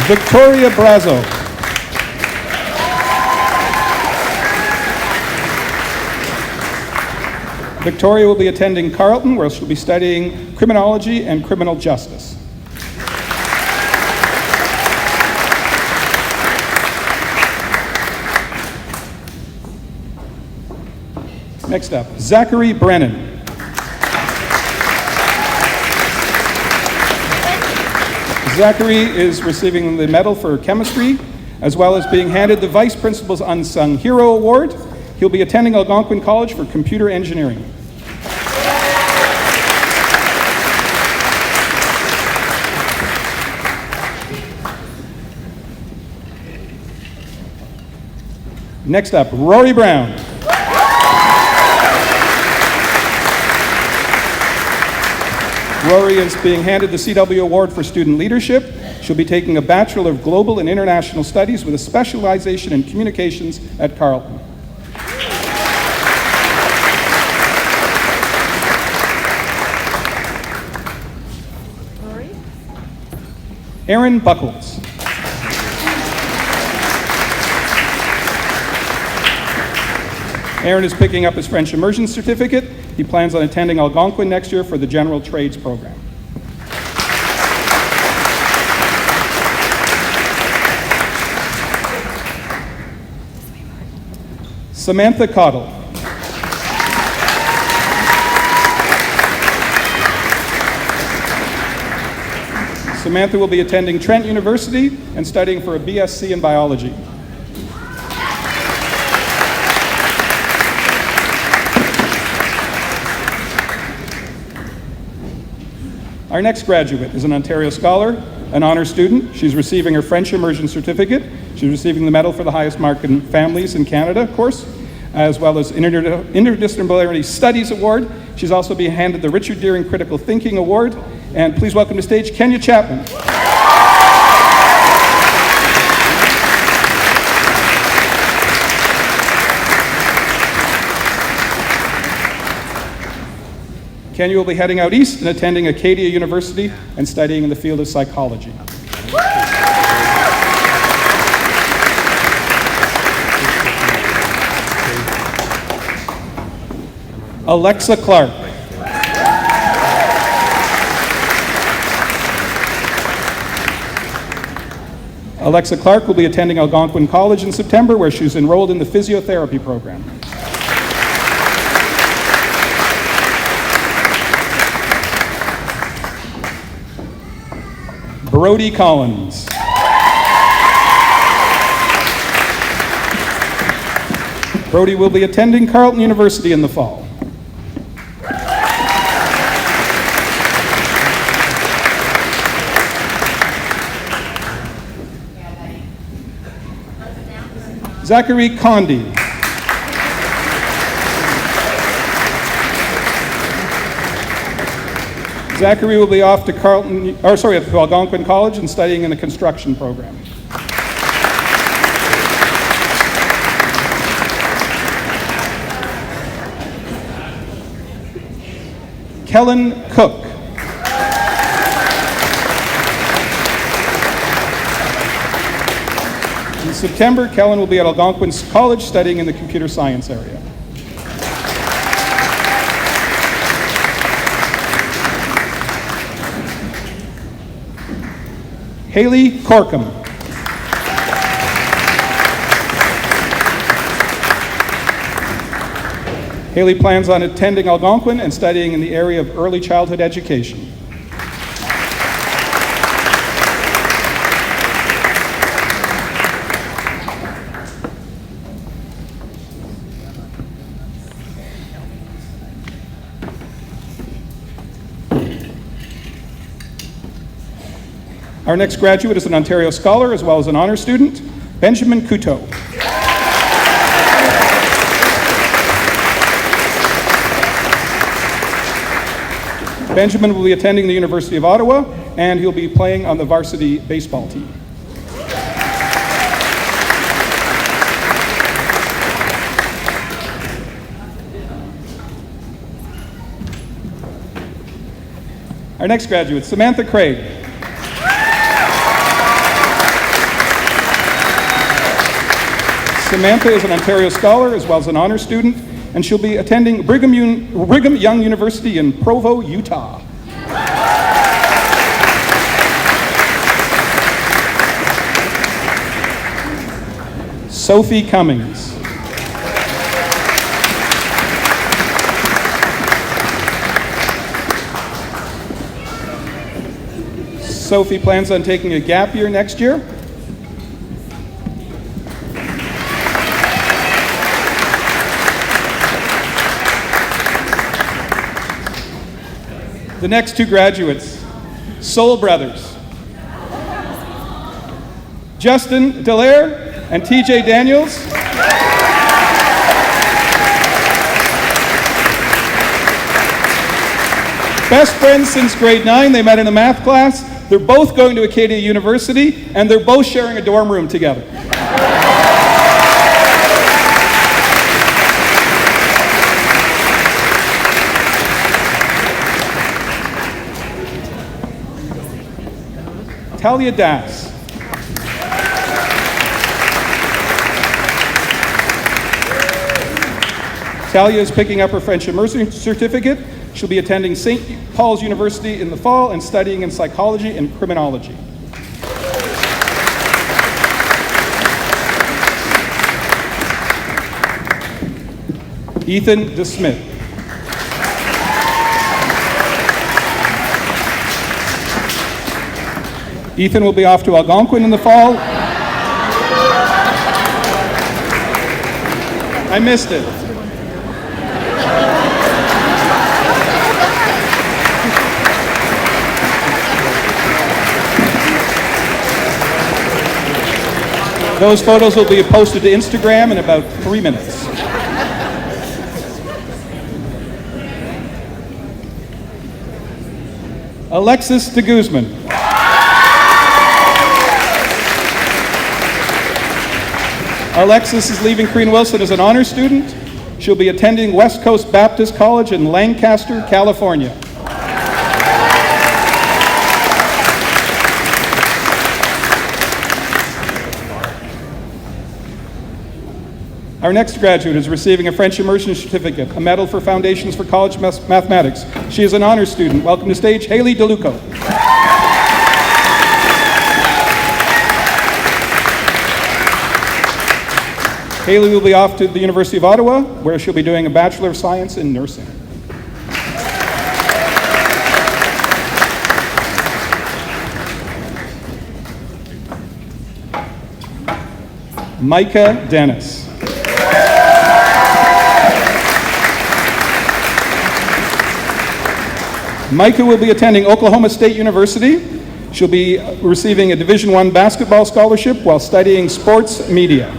Victoria Brazo. Victoria will be attending Carleton, where she'll be studying criminology and criminal justice. Next up, Zachary Brennan. Zachary is receiving the Medal for Chemistry, as well as being handed the Vice Principal's Unsung Hero Award. He'll be attending Algonquin College for Computer Engineering. Next up, Rory Brown. Rory is being handed the CW Award for Student Leadership. She'll be taking a Bachelor of Global and International Studies with a specialization in communications at Carleton. Rory? Aaron Buckles. Aaron is picking up his French Immersion Certificate. He plans on attending Algonquin next year for the General Trades program. Samantha Cottle. Samantha will be attending Trent University and studying for a BSc in biology. Our next graduate is an Ontario Scholar, an honor student. She's receiving her French Immersion Certificate. She's receiving the Medal for the Highest Mark in Families in Canada, of course, as well as Interdisciplinary Studies Award. She's also being handed the Richard Deering Critical Thinking Award. And please welcome to stage Kenya Chapman. Kenya will be heading out east and attending Acadia University and studying in the field of psychology. Alexa Clark. Alexa Clark will be attending Algonquin College in September, where she's enrolled in the physiotherapy program. Brody Collins. Brody will be attending Carleton University in the fall. Zachary Condi. Zachary will be off to to Algonquin College and studying in the construction program. Kellen Cook. In September, Kellen will be at Algonquin College studying in the computer science area. Haley Corkum. Haley plans on attending Algonquin and studying in the area of early childhood education. Our next graduate is an Ontario Scholar as well as an honor student, Benjamin Couteau. Benjamin will be attending the University of Ottawa, and he'll be playing on the varsity baseball team. Our next graduate, Samantha Craig. Samantha is an Ontario Scholar as well as an honor student, and she'll be attending Brigham Young University in Provo, Utah. Sophie Cummings. Sophie plans on taking a gap year next year. The next two graduates, Soul Brothers. Justin Dallaire and TJ Daniels. Best friends since grade 9. They met in a math class. They're both going to Acadia University, and they're both sharing a dorm room together. Talia Das. Talia is picking up her French immersion certificate. She'll be attending St. Paul's University in the fall and studying in psychology and criminology. Ethan DeSmith. Ethan will be off to Algonquin in the fall. I missed it. Those photos will be posted to Instagram in about 3 minutes. Alexis de Guzman. Alexis is leaving Crean Wilson as an honor student. She'll be attending West Coast Baptist College in Lancaster, California. Our next graduate is receiving a French immersion certificate, a medal for Foundations for College Mathematics. She is an honors student. Welcome to stage, Haley DeLuco. Haley will be off to the University of Ottawa, where she'll be doing a Bachelor of Science in Nursing. Micah Dennis. Micah will be attending Oklahoma State University. She'll be receiving a Division I basketball scholarship while studying sports media.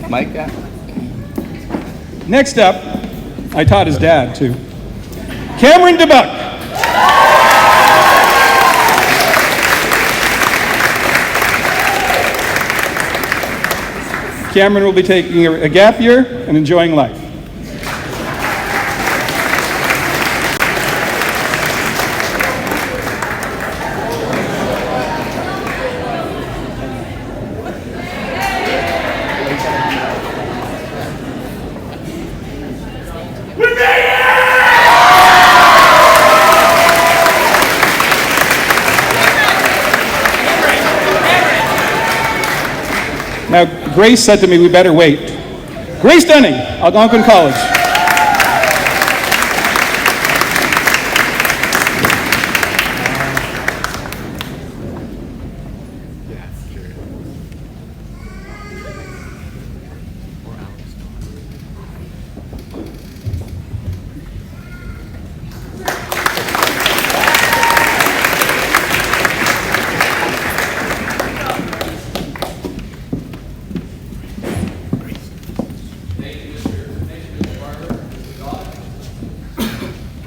Micah. Next up, I taught his dad too. Cameron DeBuck. Cameron will be taking a gap year and enjoying life. Now, Grace said to me, we better wait. Grace Dunning, Algonquin College.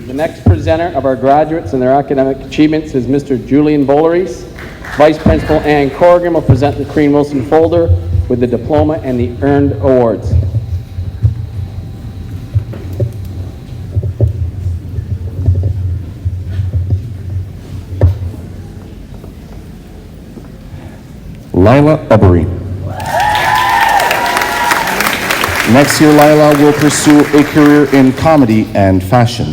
The next presenter of our graduates and their academic achievements is Mr. Julian Boleries. Vice Principal Ann Corrigan will present the Crean Wilson folder with the diploma and the earned awards. Lila Ebery. Next year, Lila will pursue a career in comedy and fashion.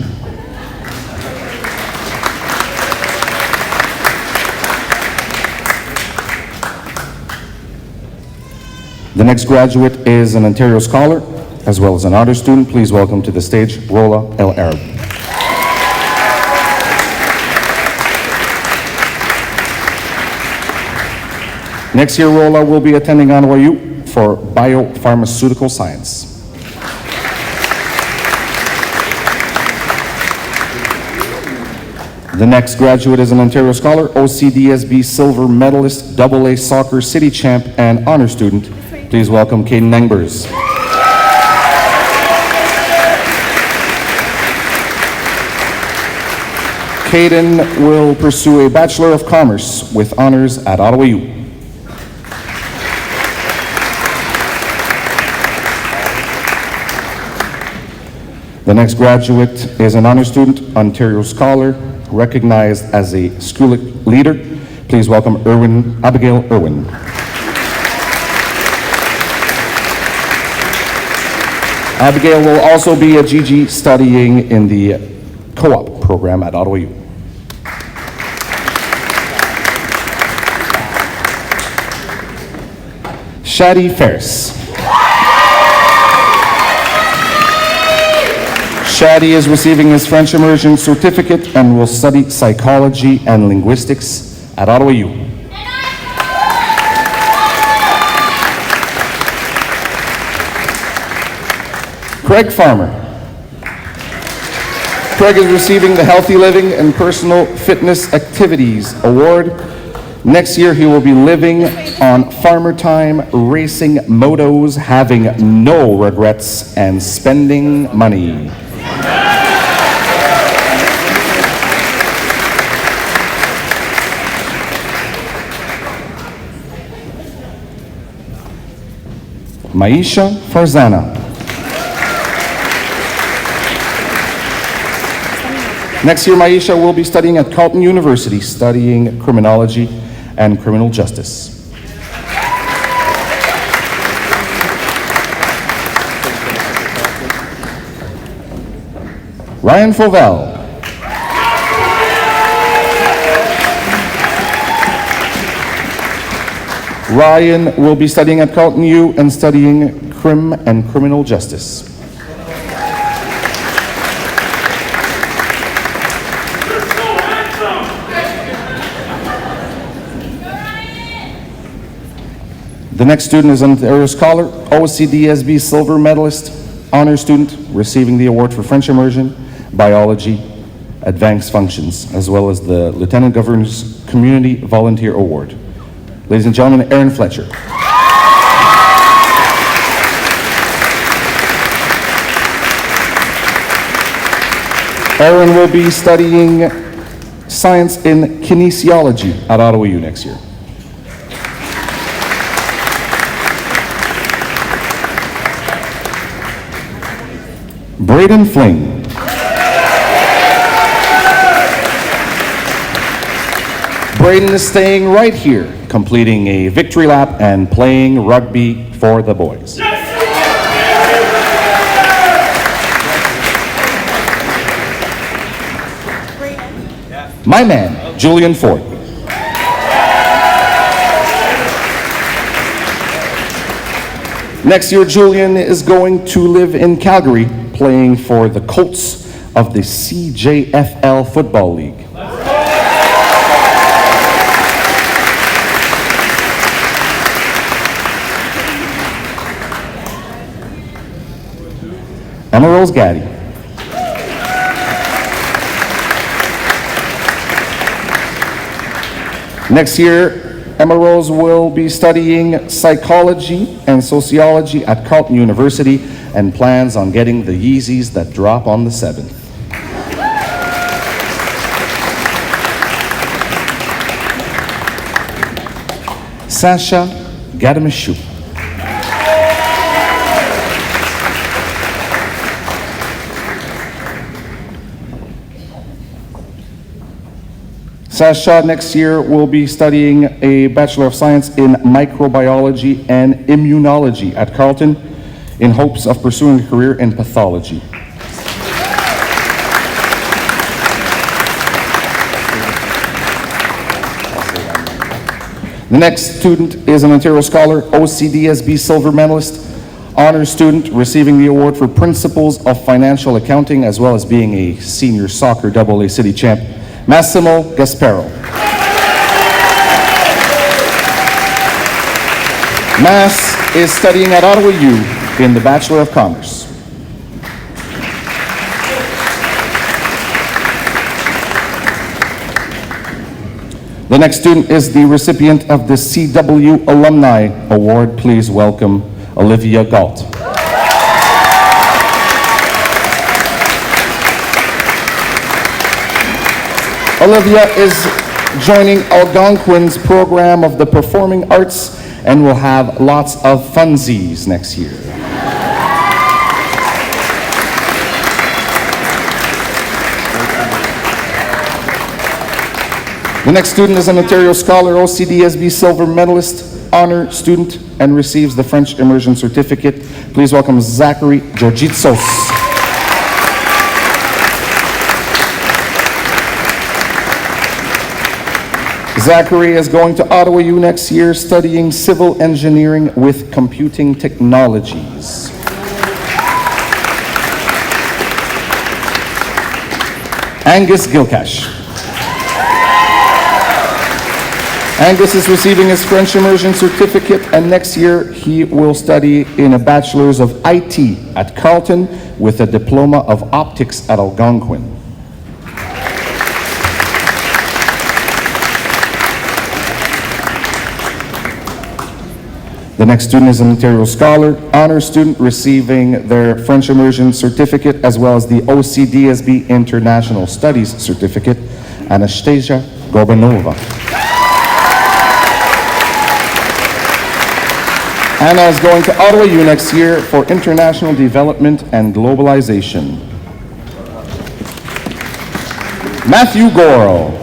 The next graduate is an Ontario Scholar, as well as an honor student. Please welcome to the stage, Rola El Arab. Next year, Rola will be attending NYU for biopharmaceutical science. The next graduate is an Ontario Scholar, OCDSB Silver Medalist, AA Soccer City Champ, and honor student. Please welcome Caden Nengbers. Caden will pursue a Bachelor of Commerce with honors at Ottawa U. The next graduate is an honor student, Ontario Scholar, recognized as a school leader. Please welcome Abigail Irwin. Abigail will also be a GG studying in the co-op program at Ottawa U. Shadi Ferris. Shadi is receiving his French immersion certificate and will study psychology and linguistics at Ottawa U. Craig Farmer. Craig is receiving the Healthy Living and Personal Fitness Activities Award. Next year, he will be living on farmer time, racing motos, having no regrets, and spending money. Maisha Farzana. Next year, Maisha will be studying at Carleton University, studying criminology and criminal justice. Ryan Fauvel. Ryan will be studying at Carleton U and studying crim and criminal justice. The next student is an Ontario Scholar, OCDSB Silver Medalist, honor student, receiving the award for French Immersion, Biology, Advanced Functions, as well as the Lieutenant Governor's Community Volunteer Award. Ladies and gentlemen, Aaron Fletcher. Aaron will be studying science in kinesiology at Ottawa U next year. Braden Fling. Braden is staying right here, completing a victory lap and playing rugby for the boys. My man, Julian Ford. Next year, Julian is going to live in Calgary, playing for the Colts of the CJFL Football League. Emma Rose Gaddy. Next year, Emma Rose will be studying psychology and sociology at Carleton University and plans on getting the Yeezys that drop on the 7th. Sasha Gadamishu. Sasha next year will be studying a Bachelor of Science in Microbiology and Immunology at Carleton in hopes of pursuing a career in pathology. The next student is an Ontario Scholar, OCDSB Silver Medalist, honors student receiving the award for Principles of Financial Accounting, as well as being a senior soccer AA city champ, Massimo Gasparo. Mass is studying at Ottawa U in the Bachelor of Commerce. The next student is the recipient of the CW Alumni Award. Please welcome Olivia Galt. Olivia is joining Algonquin's program of the Performing Arts and will have lots of funsies next year. The next student is an Ontario Scholar, OCDSB Silver Medalist, honor student, and receives the French Immersion Certificate. Please welcome Zachary Georgitsos. Zachary is going to Ottawa U next year, studying civil engineering with computing technologies. Angus Gilcash. Angus is receiving his French Immersion Certificate, and next year he will study in a Bachelor's of IT at Carleton with a Diploma of Optics at Algonquin. The next student is an Ontario Scholar, honor student receiving their French Immersion Certificate as well as the OCDSB International Studies Certificate, Anastasia Gorbanova. Anna is going to Ottawa U next year for International Development and Globalization. Matthew Goro.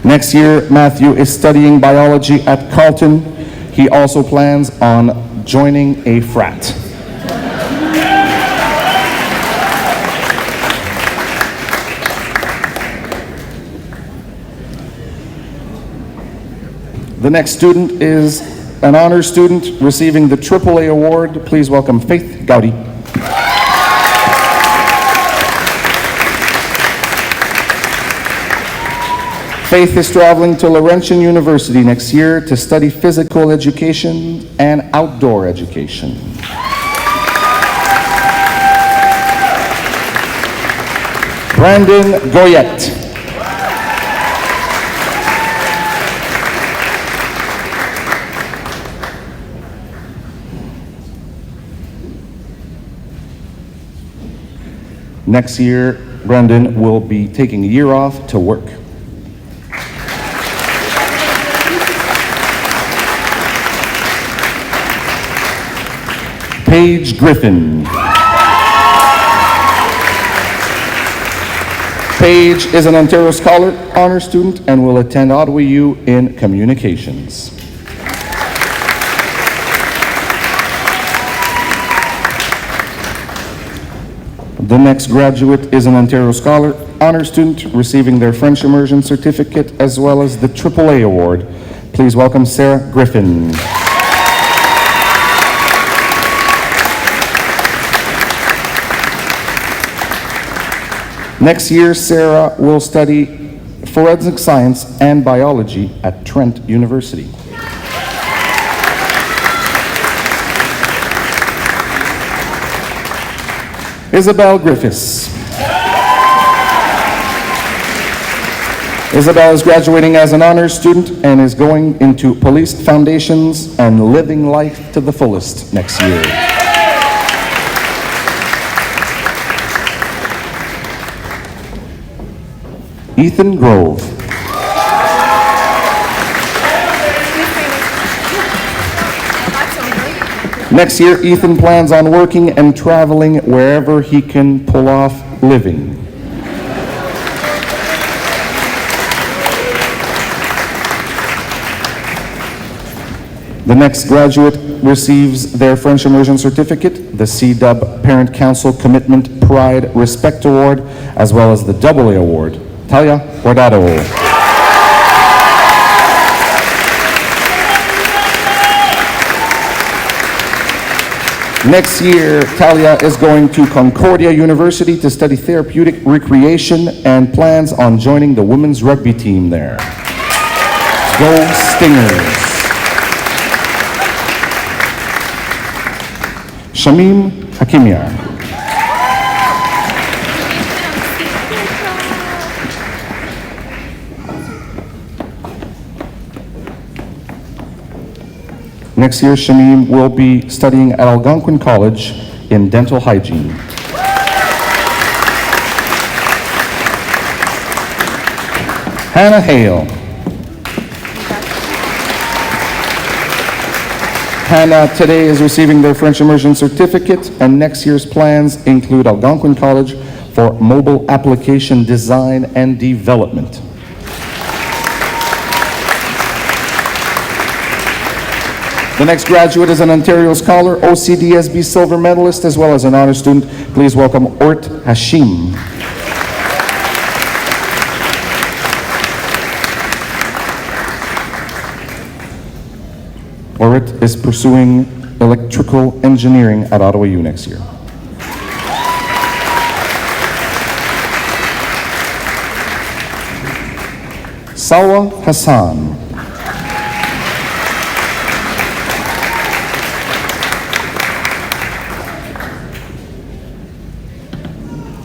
Next year, Matthew is studying biology at Carleton. He also plans on joining a frat. The next student is an honor student receiving the AAA award. Please welcome Faith Gowdy. Faith is traveling to Laurentian University next year to study physical education and outdoor education. Brandon Goyette. Next year, Brandon will be taking a year off to work. Paige Griffin. Paige is an Ontario Scholar, honor student, and will attend Ottawa U in communications. The next graduate is an Ontario Scholar, honor student, receiving their French Immersion Certificate as well as the AAA award. Please welcome Sarah Griffin. Next year, Sarah will study forensic science and biology at Trent University. Isabel Griffiths. Isabel is graduating as an honors student and is going into police foundations and living life to the fullest next year. Ethan Grove. Next year, Ethan plans on working and traveling wherever he can pull off living. The next graduate receives their French Immersion Certificate, the CDUB Parent Council Commitment Pride Respect Award, as well as the AA Award. Talia Guardado. Next year, Talia is going to Concordia University to study therapeutic recreation and plans on joining the women's rugby team there. Go Stingers! Shamim Hakimiar. Next year, Shamim will be studying at Algonquin College in dental hygiene. Hannah Hale. Hannah today is receiving their French Immersion Certificate, and next year's plans include Algonquin College for Mobile Application Design and Development. The next graduate is an Ontario Scholar, OCDSB Silver Medalist, as well as an honor student. Please welcome Ort Hashim. Ort is pursuing electrical engineering at Ottawa U next year. Salwa Hassan.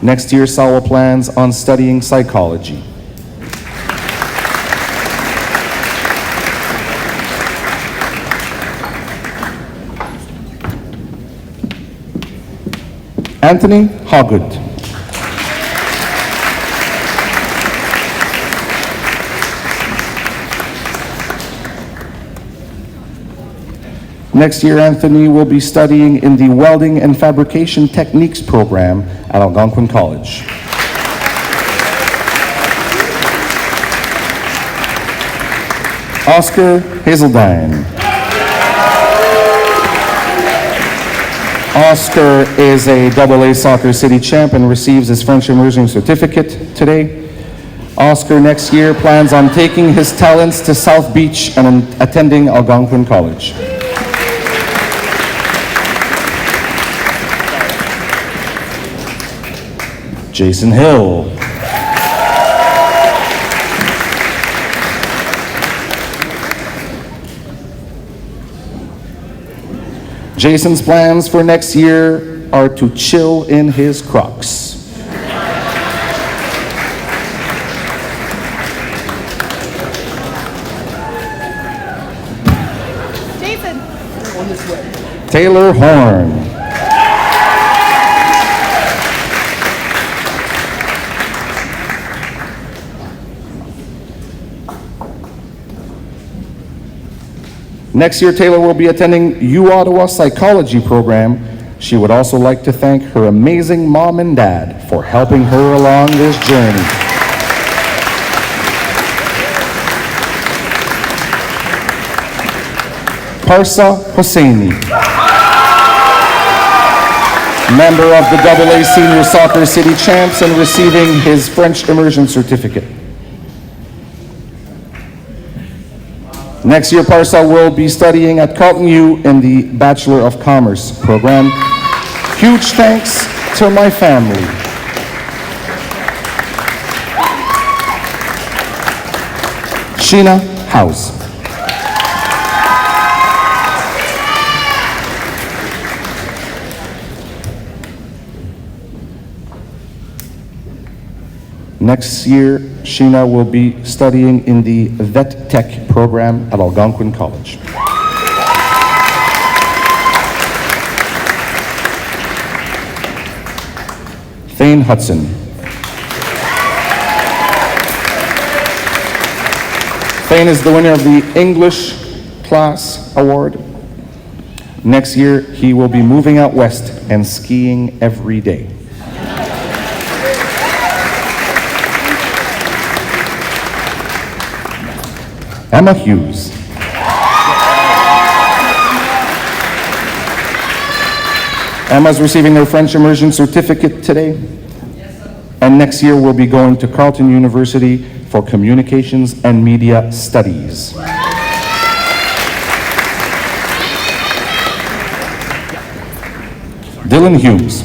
Next year, Salwa plans on studying psychology. Anthony Hoggood. Next year, Anthony will be studying in the Welding and Fabrication Techniques program at Algonquin College. Oscar Hazeldine. Oscar is a AA Soccer City champ and receives his French Immersion Certificate today. Oscar next year plans on taking his talents to South Beach and attending Algonquin College. Jason Hill. Jason's plans for next year are to chill in his Crocs. Jason. Taylor Horn. Next year, Taylor will be attending U Ottawa Psychology program. She would also like to thank her amazing mom and dad for helping her along this journey. Parsa Hosseini, member of the AA Senior Soccer City Champs and receiving his French Immersion Certificate. Next year, Parsa will be studying at Carleton U in the Bachelor of Commerce program. Huge thanks to my family. Sheena House. Next year, Sheena will be studying in the Vet Tech program at Algonquin College. Thane Hudson. Thane is the winner of the English Class Award. Next year, he will be moving out west and skiing every day. Emma Hughes. Emma's receiving her French immersion certificate today. And next year will be going to Carleton University for Communications and Media Studies. Dylan Hughes.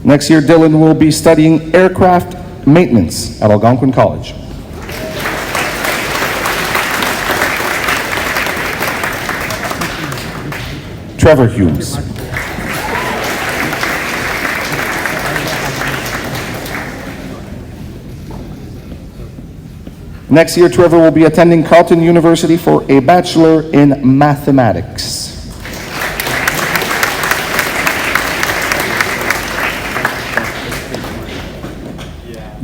Next year, Dylan will be studying aircraft maintenance at Algonquin College. Trevor Hughes. Next year, Trevor will be attending Carleton University for a Bachelor in Mathematics.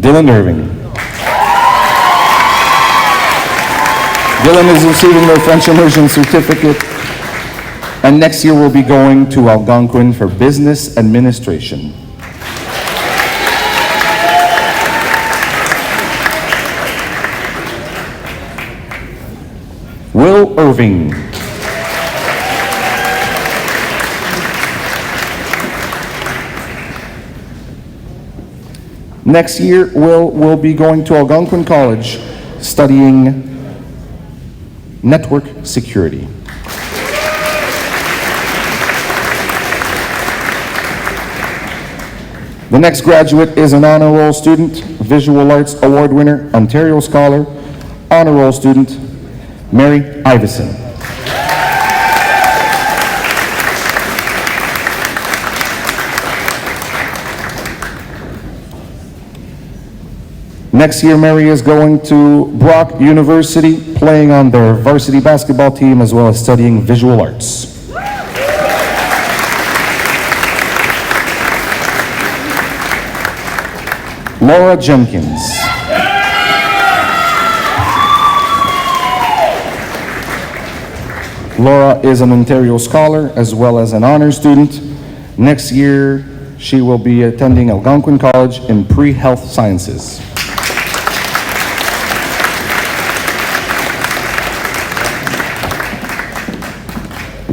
Dylan Irving. Dylan is receiving their French immersion certificate, and next year will be going to Algonquin for business administration. Will Irving. Next year, Will be going to Algonquin College studying network security. The next graduate is an honor roll student, Visual Arts Award winner, Ontario Scholar, honor roll student, Mary Iveson. Next year, Mary is going to Brock University, playing on their varsity basketball team as well as studying visual arts. Laura Jenkins. Laura is an Ontario Scholar as well as an honor student. Next year, she will be attending Algonquin College in Pre-Health Sciences.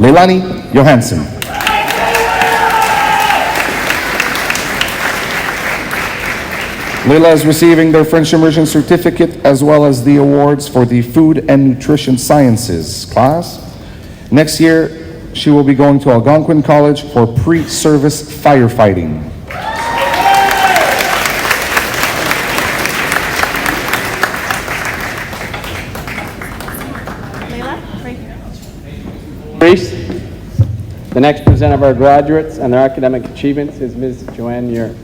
Leilani Johansson. Leila is receiving their French immersion certificate as well as the awards for the Food and Nutrition Sciences class. Next year, she will be going to Algonquin College for pre-service firefighting. Leila, right here. Reese. The next presenter of our graduates and their academic achievements is Ms. Joanne Muir.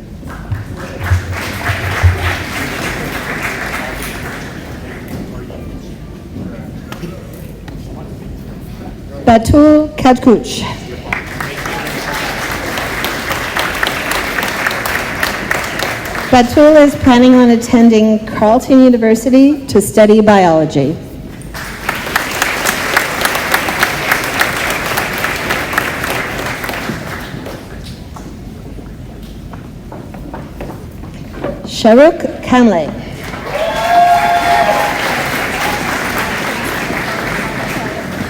Batul Kadkuch. Batul is planning on attending Carleton University to study biology. Sharuk Kamle.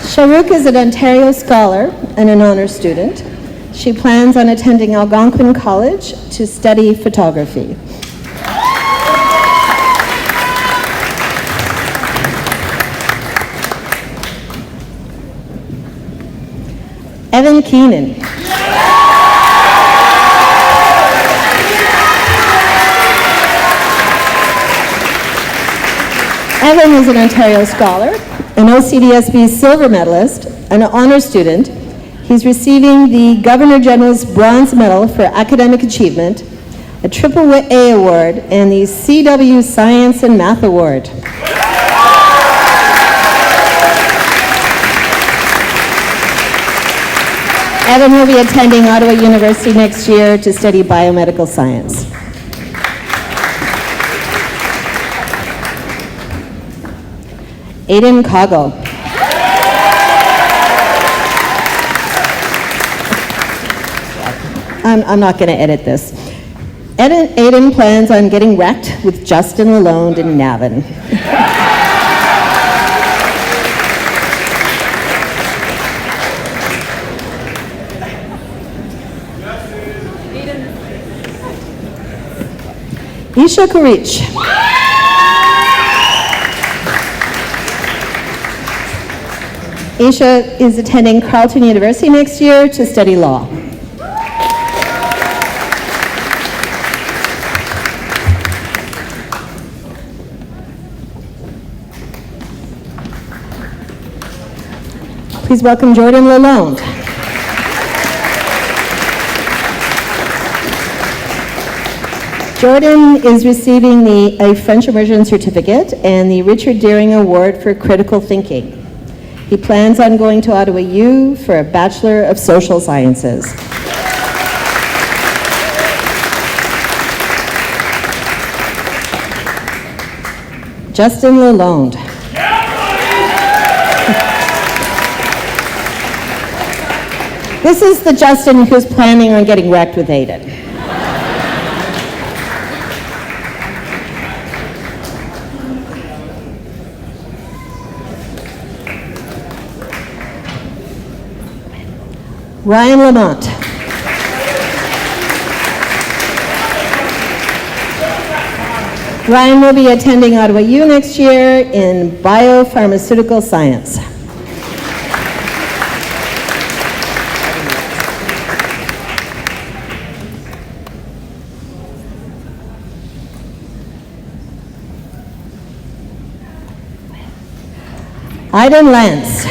Sharuk is an Ontario Scholar and an honor student. She plans on attending Algonquin College to study photography. Evan Keenan. Evan is an Ontario Scholar, an OCDSB silver medalist, and an honor student. He's receiving the Governor General's Bronze Medal for Academic Achievement, a AAA Award, and the CW Science and Math Award. Evan will be attending Ottawa University next year to study biomedical science. Aiden Coggle. I'm not going to edit this. Aiden plans on getting wrecked with Justin Lalonde in Navan. Isha Kurich. Isha is attending Carleton University next year to study law. Please welcome Jordan Lalonde. Jordan is receiving a French Immersion Certificate and the Richard Deering Award for Critical Thinking. He plans on going to Ottawa U for a Bachelor of Social Sciences. Justin Lalonde. This is the Justin who's planning on getting wrecked with Aiden. Ryan Lamont. Ryan will be attending Ottawa U next year in biopharmaceutical science. Aiden Lance.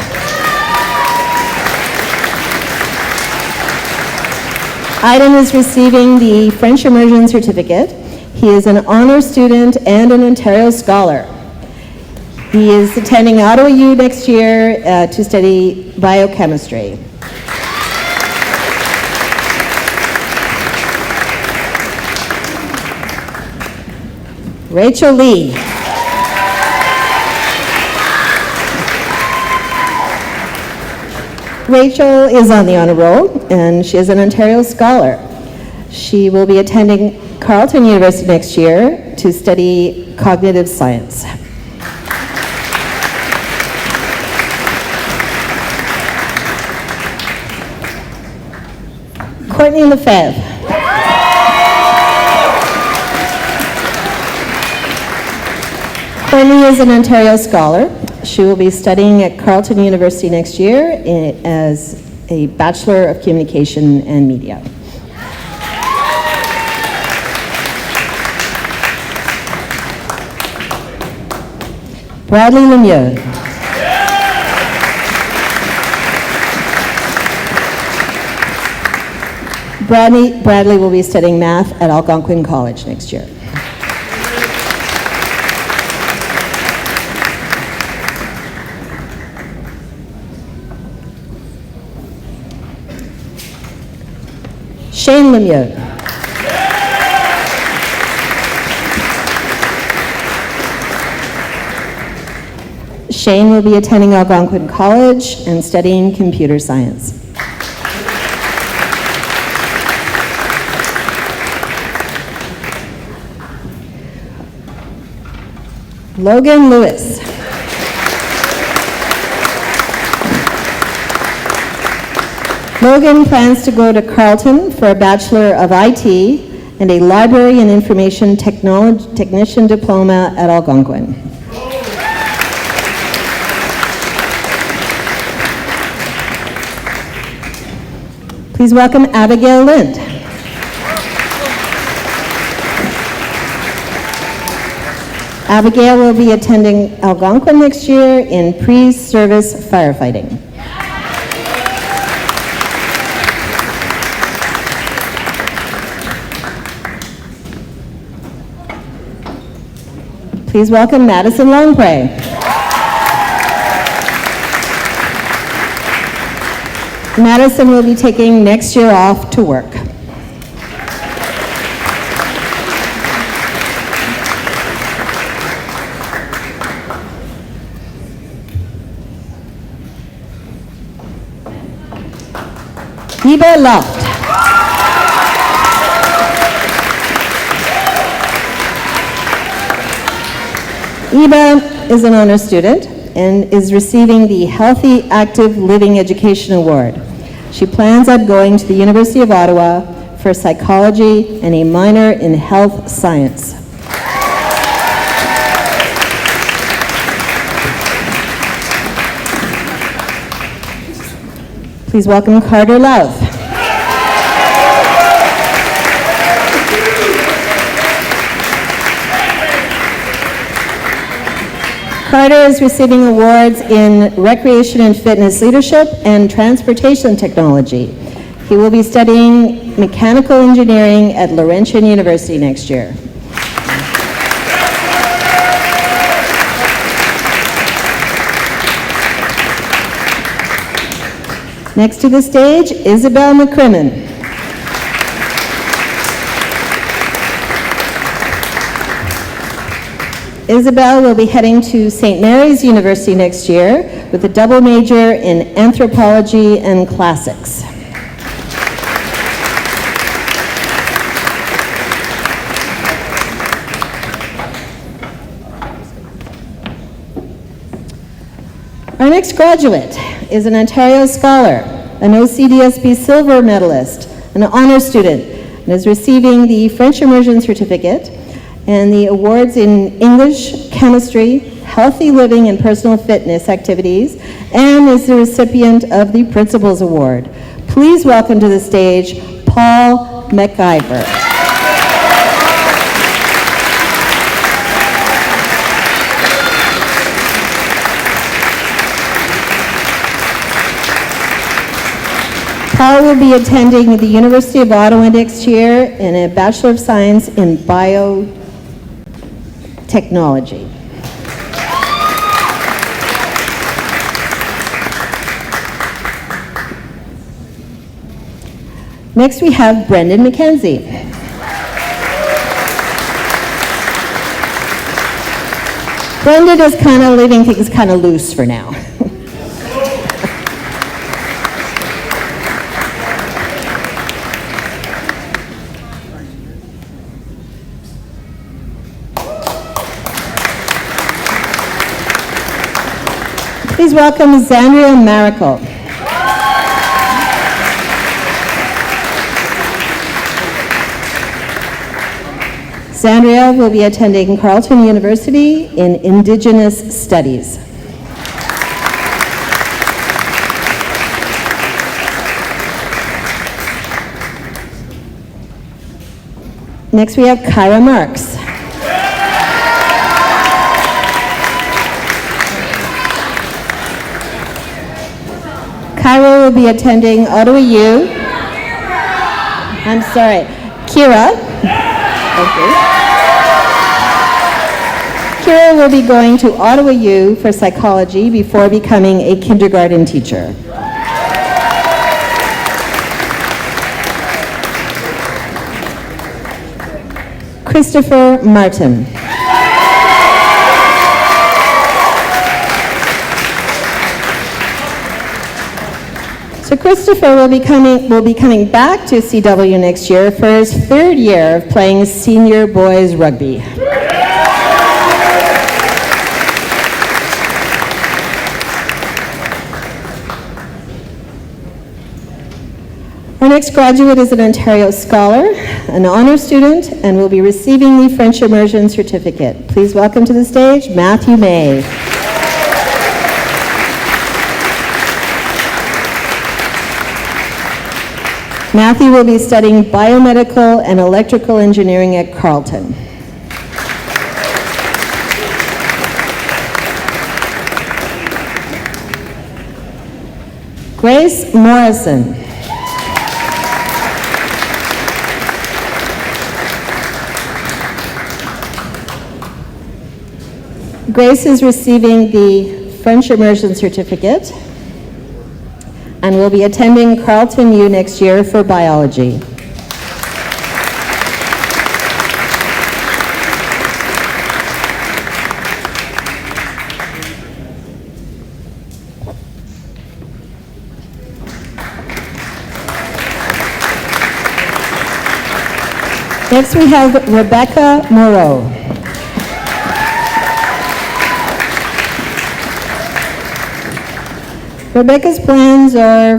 Aiden is receiving the French Immersion Certificate. He is an honor student and an Ontario Scholar. He is attending Ottawa U next year to study biochemistry. Rachel Lee. Rachel is on the honor roll, and she is an Ontario Scholar. She will be attending Carleton University next year to study cognitive science. Courtney Lefebvre. Courtney is an Ontario Scholar. She will be studying at Carleton University next year as a Bachelor of Communication and Media. Bradley Lemieux. Bradley will be studying math at Algonquin College next year. Shane Lemieux. Shane will be attending Algonquin College and studying computer science. Logan Lewis. Logan plans to go to Carleton for a Bachelor of IT and a Library and Information Technician Diploma at Algonquin. Please welcome Abigail Lind. Abigail will be attending Algonquin next year in pre-service firefighting. Please welcome Madison Longpre. Madison will be taking next year off to work. Eva Loft. Eva is an honor student and is receiving the Healthy Active Living Education Award. She plans on going to the University of Ottawa for psychology and a minor in health science. Please welcome Carter Love. Carter is receiving awards in recreation and fitness leadership and transportation technology. He will be studying mechanical engineering at Laurentian University next year. Next to the stage, Isabel McCrimmon. Isabel will be heading to St. Mary's University next year with a double major in anthropology and classics. Our next graduate is an Ontario Scholar, an OCDSB Silver Medalist, an honor student, and is receiving the French Immersion Certificate and the awards in English, chemistry, healthy living and personal fitness activities, and is the recipient of the Principals Award. Please welcome to the stage Paul McIver. Paul will be attending the University of Ottawa next year in a Bachelor of Science in Biotechnology. Next we have Brendan McKenzie. Brendan is kind of leaving things kind of loose for now. Please welcome Zandria Maracle. Zandria will be attending Carleton University in Indigenous Studies. Next we have Kyra Marks. Kyra will be attending Ottawa U. I'm sorry, Kira. Okay. Kira will be going to Ottawa U for psychology before becoming a kindergarten teacher. Christopher Martin. So Christopher will be coming back to CW next year for his third year of playing senior boys rugby. Our next graduate is an Ontario Scholar, an honor student, and will be receiving the French Immersion Certificate. Please welcome to the stage Matthew May. Matthew will be studying biomedical and electrical engineering at Carleton. Grace Morrison. Grace is receiving the French Immersion Certificate and will be attending Carleton U next year for biology. Next, we have Rebecca Moreau. Rebecca's plans are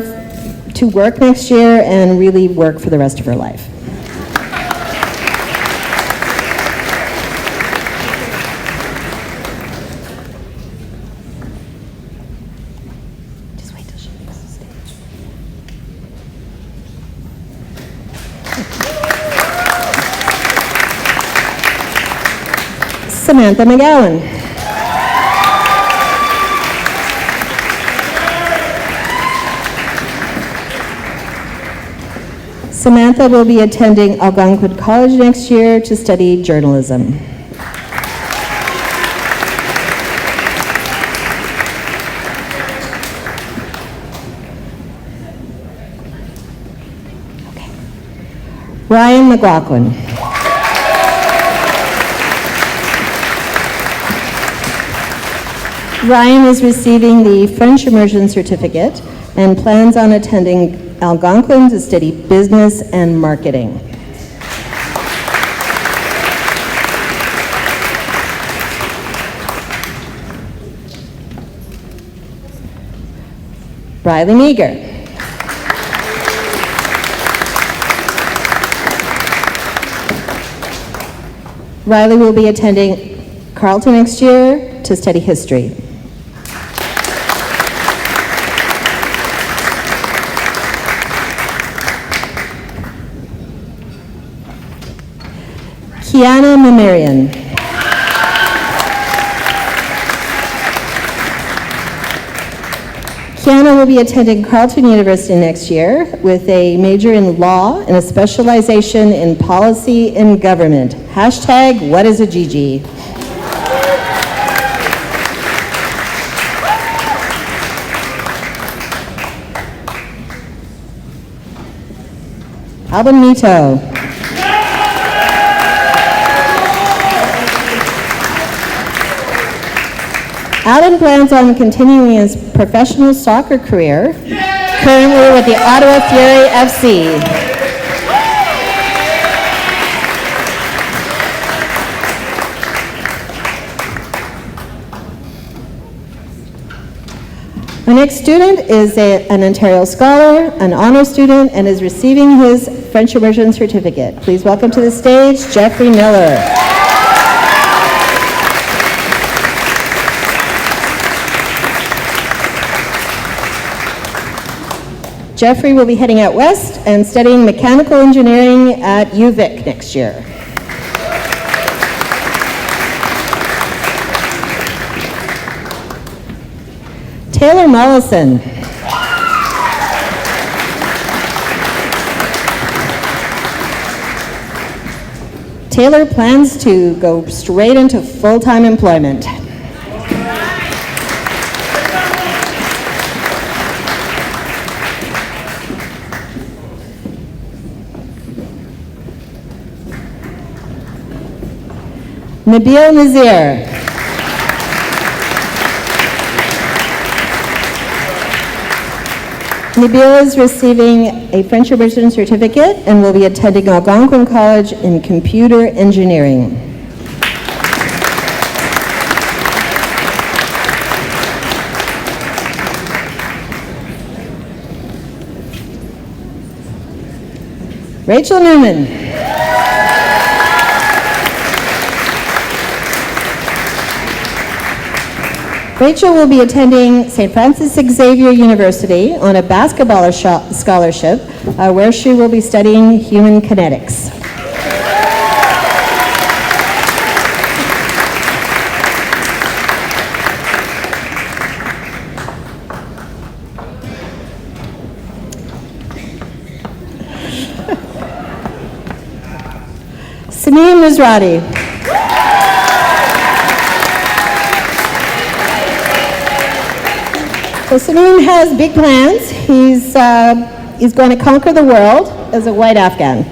to work next year and really work for the rest of her life. Just wait till she leaves the stage. Samantha McGowan. Samantha will be attending Algonquin College next year to study journalism. Ryan McLaughlin. Ryan is receiving the French Immersion Certificate and plans on attending Algonquin to study business and marketing. Riley Meager. Riley will be attending Carleton next year to study history. Kiana Mamarian. Kiana will be attending Carleton University next year with a major in law and a specialization in policy and government. Hashtag, what is a GG? Alvin Mito. Alden plans on continuing his professional soccer career, currently with the Ottawa Fury FC. Our next student is an Ontario Scholar, an honor student, and is receiving his French Immersion Certificate. Please welcome to the stage, Jeffrey Miller. Jeffrey will be heading out west and studying mechanical engineering at UVic next year. Taylor Mollison. Taylor plans to go straight into full-time employment. Nabil Nazir. Nabil is receiving a French Immersion Certificate and will be attending Algonquin College in computer engineering. Rachel Newman. Rachel will be attending St. Francis Xavier University on a basketball scholarship where she will be studying human kinetics. Sameem Nizrati. So Sameem has big plans. He's going to conquer the world as a white Afghan.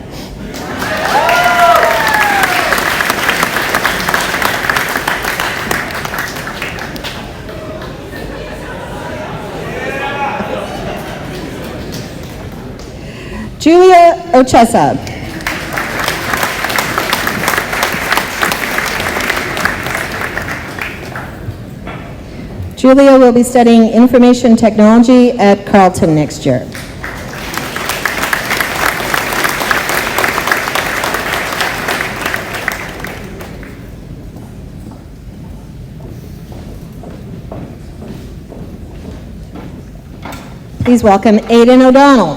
Julia Ochesa. Julia will be studying information technology at Carleton next year. Please welcome Aidan O'Donnell.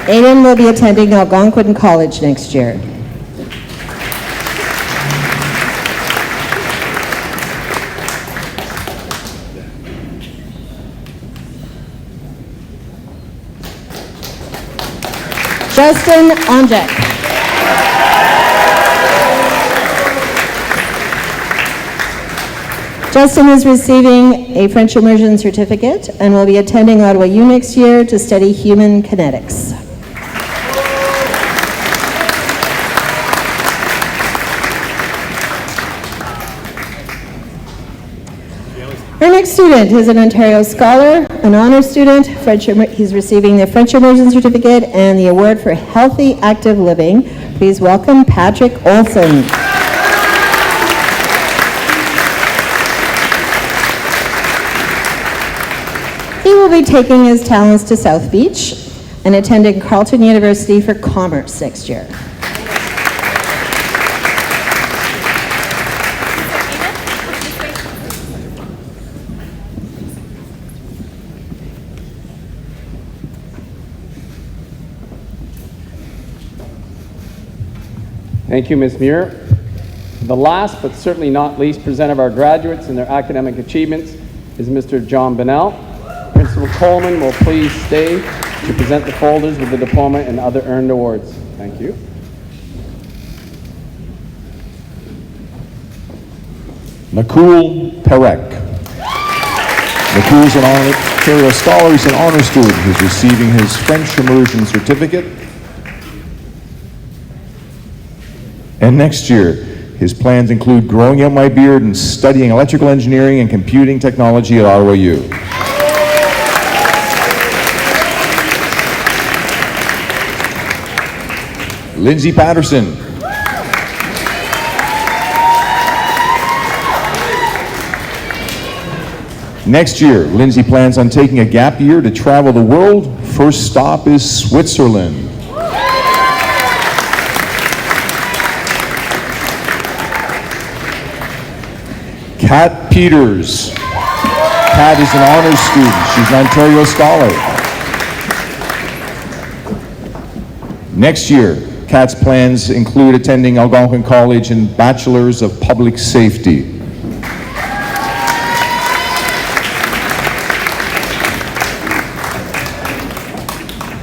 Aidan will be attending Algonquin College next year. Justin Onjek. Justin is receiving a French immersion certificate and will be attending Ottawa U next year to study human kinetics. Our next student is an Ontario Scholar, an honor student. He's receiving the French immersion certificate and the award for healthy active living. Please welcome Patrick Olson. He will be taking his talents to South Beach and attending Carleton University for Commerce next year. Thank you, Ms. Muir. The last but certainly not least present of our graduates and their academic achievements is Mr. John Bennell. Principal Coleman will please stay to present the folders with the diploma and other earned awards. Thank you. Nakul Perek. Nakul is an Ontario Scholar. He's an honor student who's receiving his French immersion certificate. And next year, his plans include growing out my beard and studying electrical engineering and computing technology at Ottawa U. Lindsay Patterson. Next year, Lindsay plans on taking a gap year to travel the world. First stop is Switzerland. Kat Peters. Kat is an honors student. She's an Ontario Scholar. Next year, Kat's plans include attending Algonquin College and Bachelor's of Public Safety.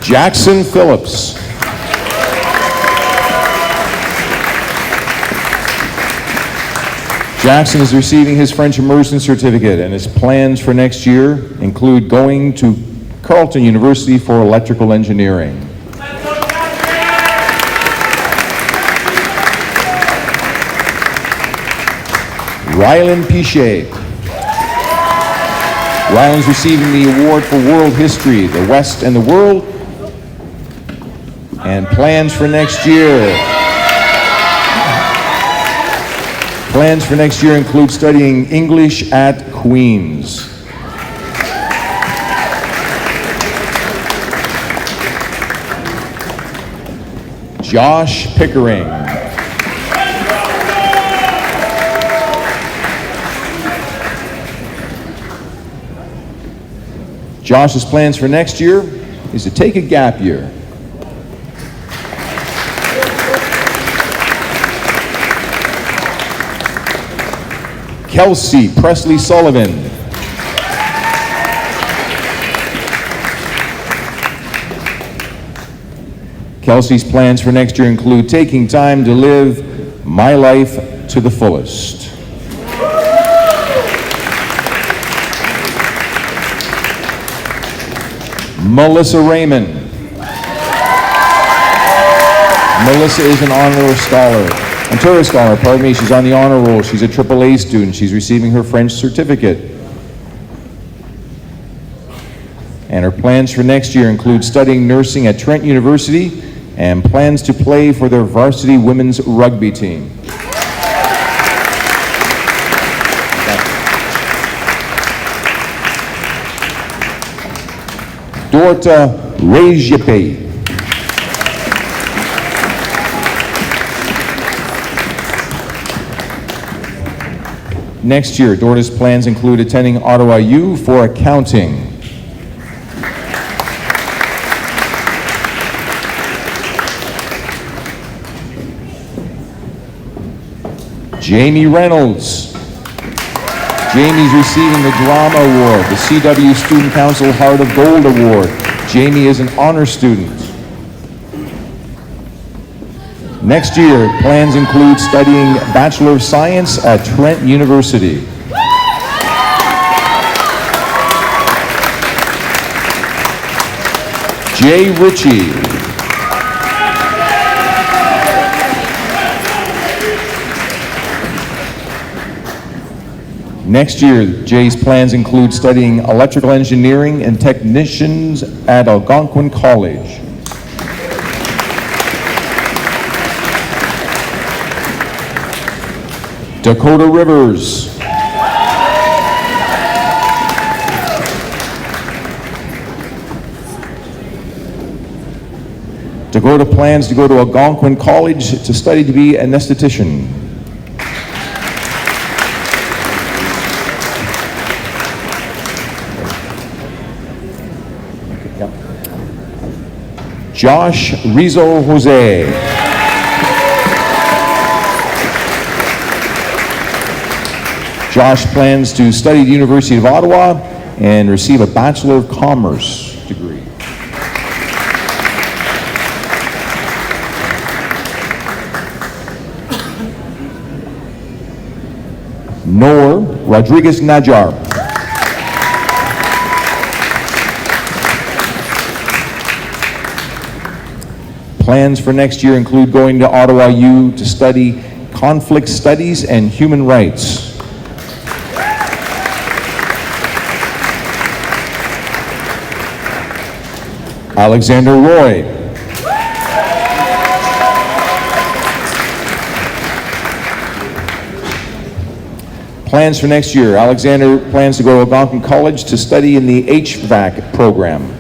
Jackson Phillips. Jackson is receiving his French immersion certificate, and his plans for next year include going to Carleton University for electrical engineering. Rylan Pichet. Rylan's receiving the award for world history, the West and the World, and plans for next year. Plans for next year include studying English at Queen's. Josh Pickering. Josh's plans for next year is to take a gap year. Kelsey Presley Sullivan. Kelsey's plans for next year include taking time to live my life to the fullest. Melissa Raymond. Melissa is an Ontario Scholar, pardon me. She's on the honor roll. She's a AAA student. She's receiving her French certificate. And her plans for next year include studying nursing at Trent University and plans to play for their varsity women's rugby team. Dorta Rejepei. Next year, Dorta's plans include attending Ottawa U for accounting. Jamie Reynolds. Jamie's receiving the Drama Award, the CW Student Council Heart of Gold Award. Jamie is an honor student. Next year, plans include studying Bachelor of Science at Trent University. Jay Ritchie. Next year, Jay's plans include studying electrical engineering and technicians at Algonquin College. Dakota Rivers. Dakota plans to go to Algonquin College to study to be an esthetician. Josh Rizzo Jose. Josh plans to study at the University of Ottawa and receive a Bachelor of Commerce degree. Noor Rodriguez Najar. Plans for next year include going to Ottawa U to study conflict studies and human rights. Alexander Roy. Plans for next year. Alexander plans to go to Algonquin College to study in the HVAC program.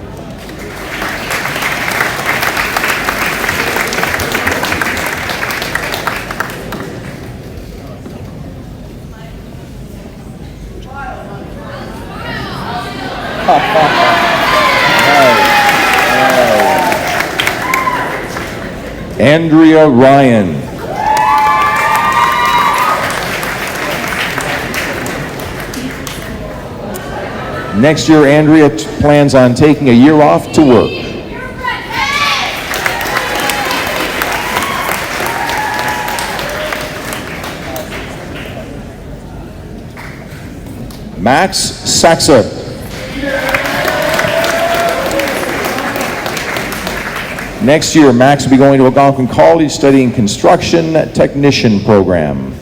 Andrea Ryan. Next year, Andrea plans on taking a year off to work. Max Saxa. Next year, Max will be going to Algonquin College studying construction technician program.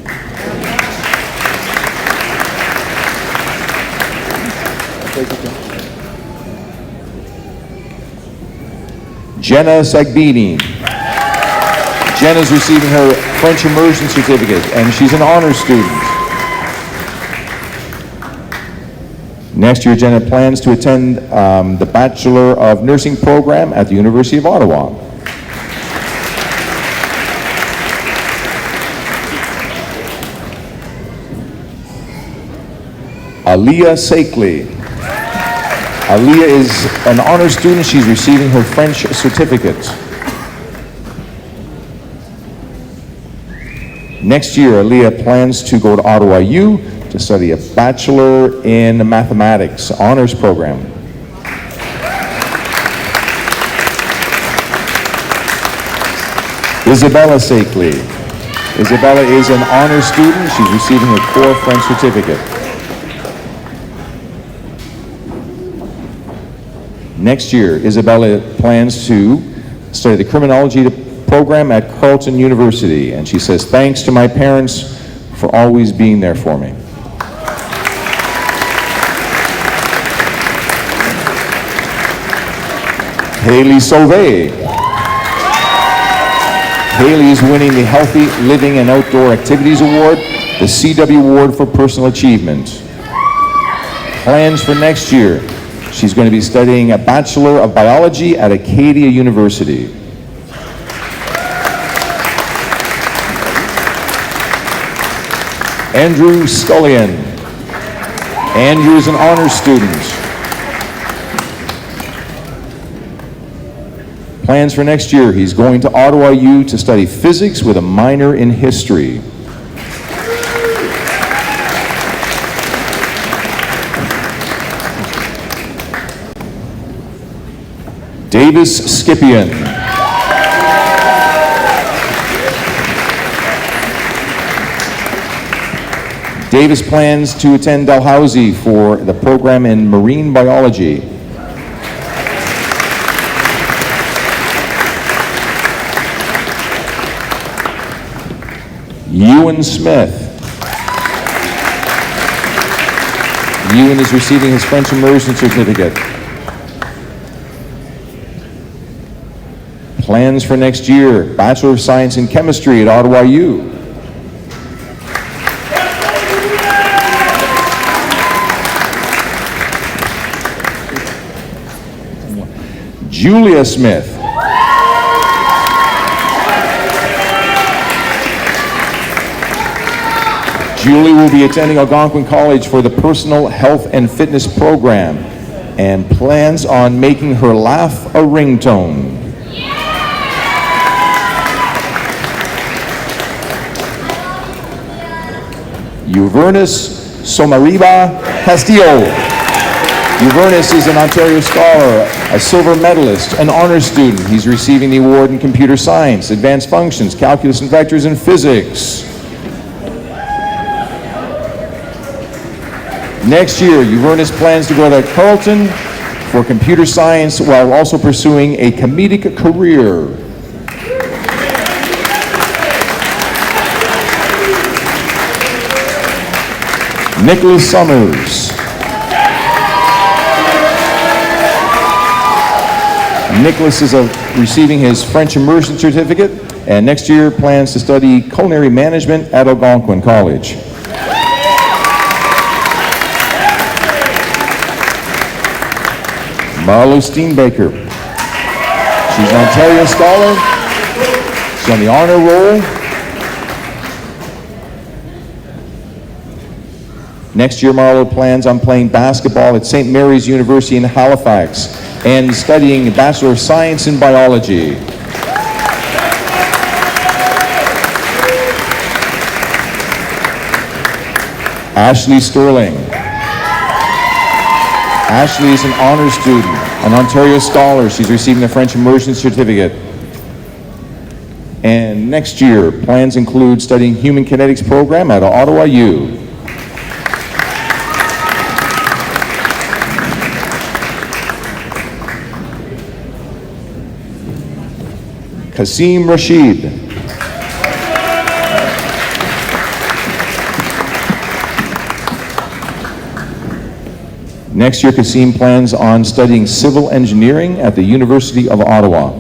Jenna Sagbini. Jenna's receiving her French immersion certificate, and she's an honor student. Next year, Jenna plans to attend the Bachelor of Nursing program at the University of Ottawa. Aliyah Sakeley. Aliyah is an honor student. She's receiving her French certificate. Next year, Aliyah plans to go to Ottawa U to study a Bachelor in Mathematics honors program. Isabella Sakeley. Isabella is an honor student. She's receiving her core French certificate. Next year, Isabella plans to study the criminology program at Carleton University, and she says, "Thanks to my parents for always being there for me." Haley Sauvé. Haley is winning the Healthy Living and Outdoor Activities Award, the CW Award for Personal Achievement. Plans for next year. She's going to be studying a Bachelor of Biology at Acadia University. Andrew Scullion. Andrew is an honors student. Plans for next year, he's going to Ottawa U to study physics with a minor in history. Davis Scipion. Davis plans to attend Dalhousie for the program in marine biology. Ewan Smith. Ewan is receiving his French immersion certificate. Plans for next year, Bachelor of Science in Chemistry at Ottawa U. Julia Smith. Julie will be attending Algonquin College for the Personal Health and Fitness program and plans on making her laugh a ringtone. Uvernus Somariba Castillo. Uvernus is an Ontario Scholar, a silver medalist, an honors student. He's receiving the award in computer science, advanced functions, calculus and vectors, and physics. Next year, Uvernus plans to go to Carleton for computer science while also pursuing a comedic career. Nicholas Summers. Nicholas is receiving his French immersion certificate and next year plans to study culinary management at Algonquin College. Marlo Steenbaker. She's an Ontario Scholar. She's on the honor roll. Next year, Marlo plans on playing basketball at St. Mary's University in Halifax and studying a Bachelor of Science in Biology. Ashley Sterling. Ashley is an honors student, an Ontario Scholar. She's receiving a French immersion certificate. And next year, plans include studying Human Kinetics program at Ottawa U. Kasim Rashid. Next year, Kasim plans on studying civil engineering at the University of Ottawa.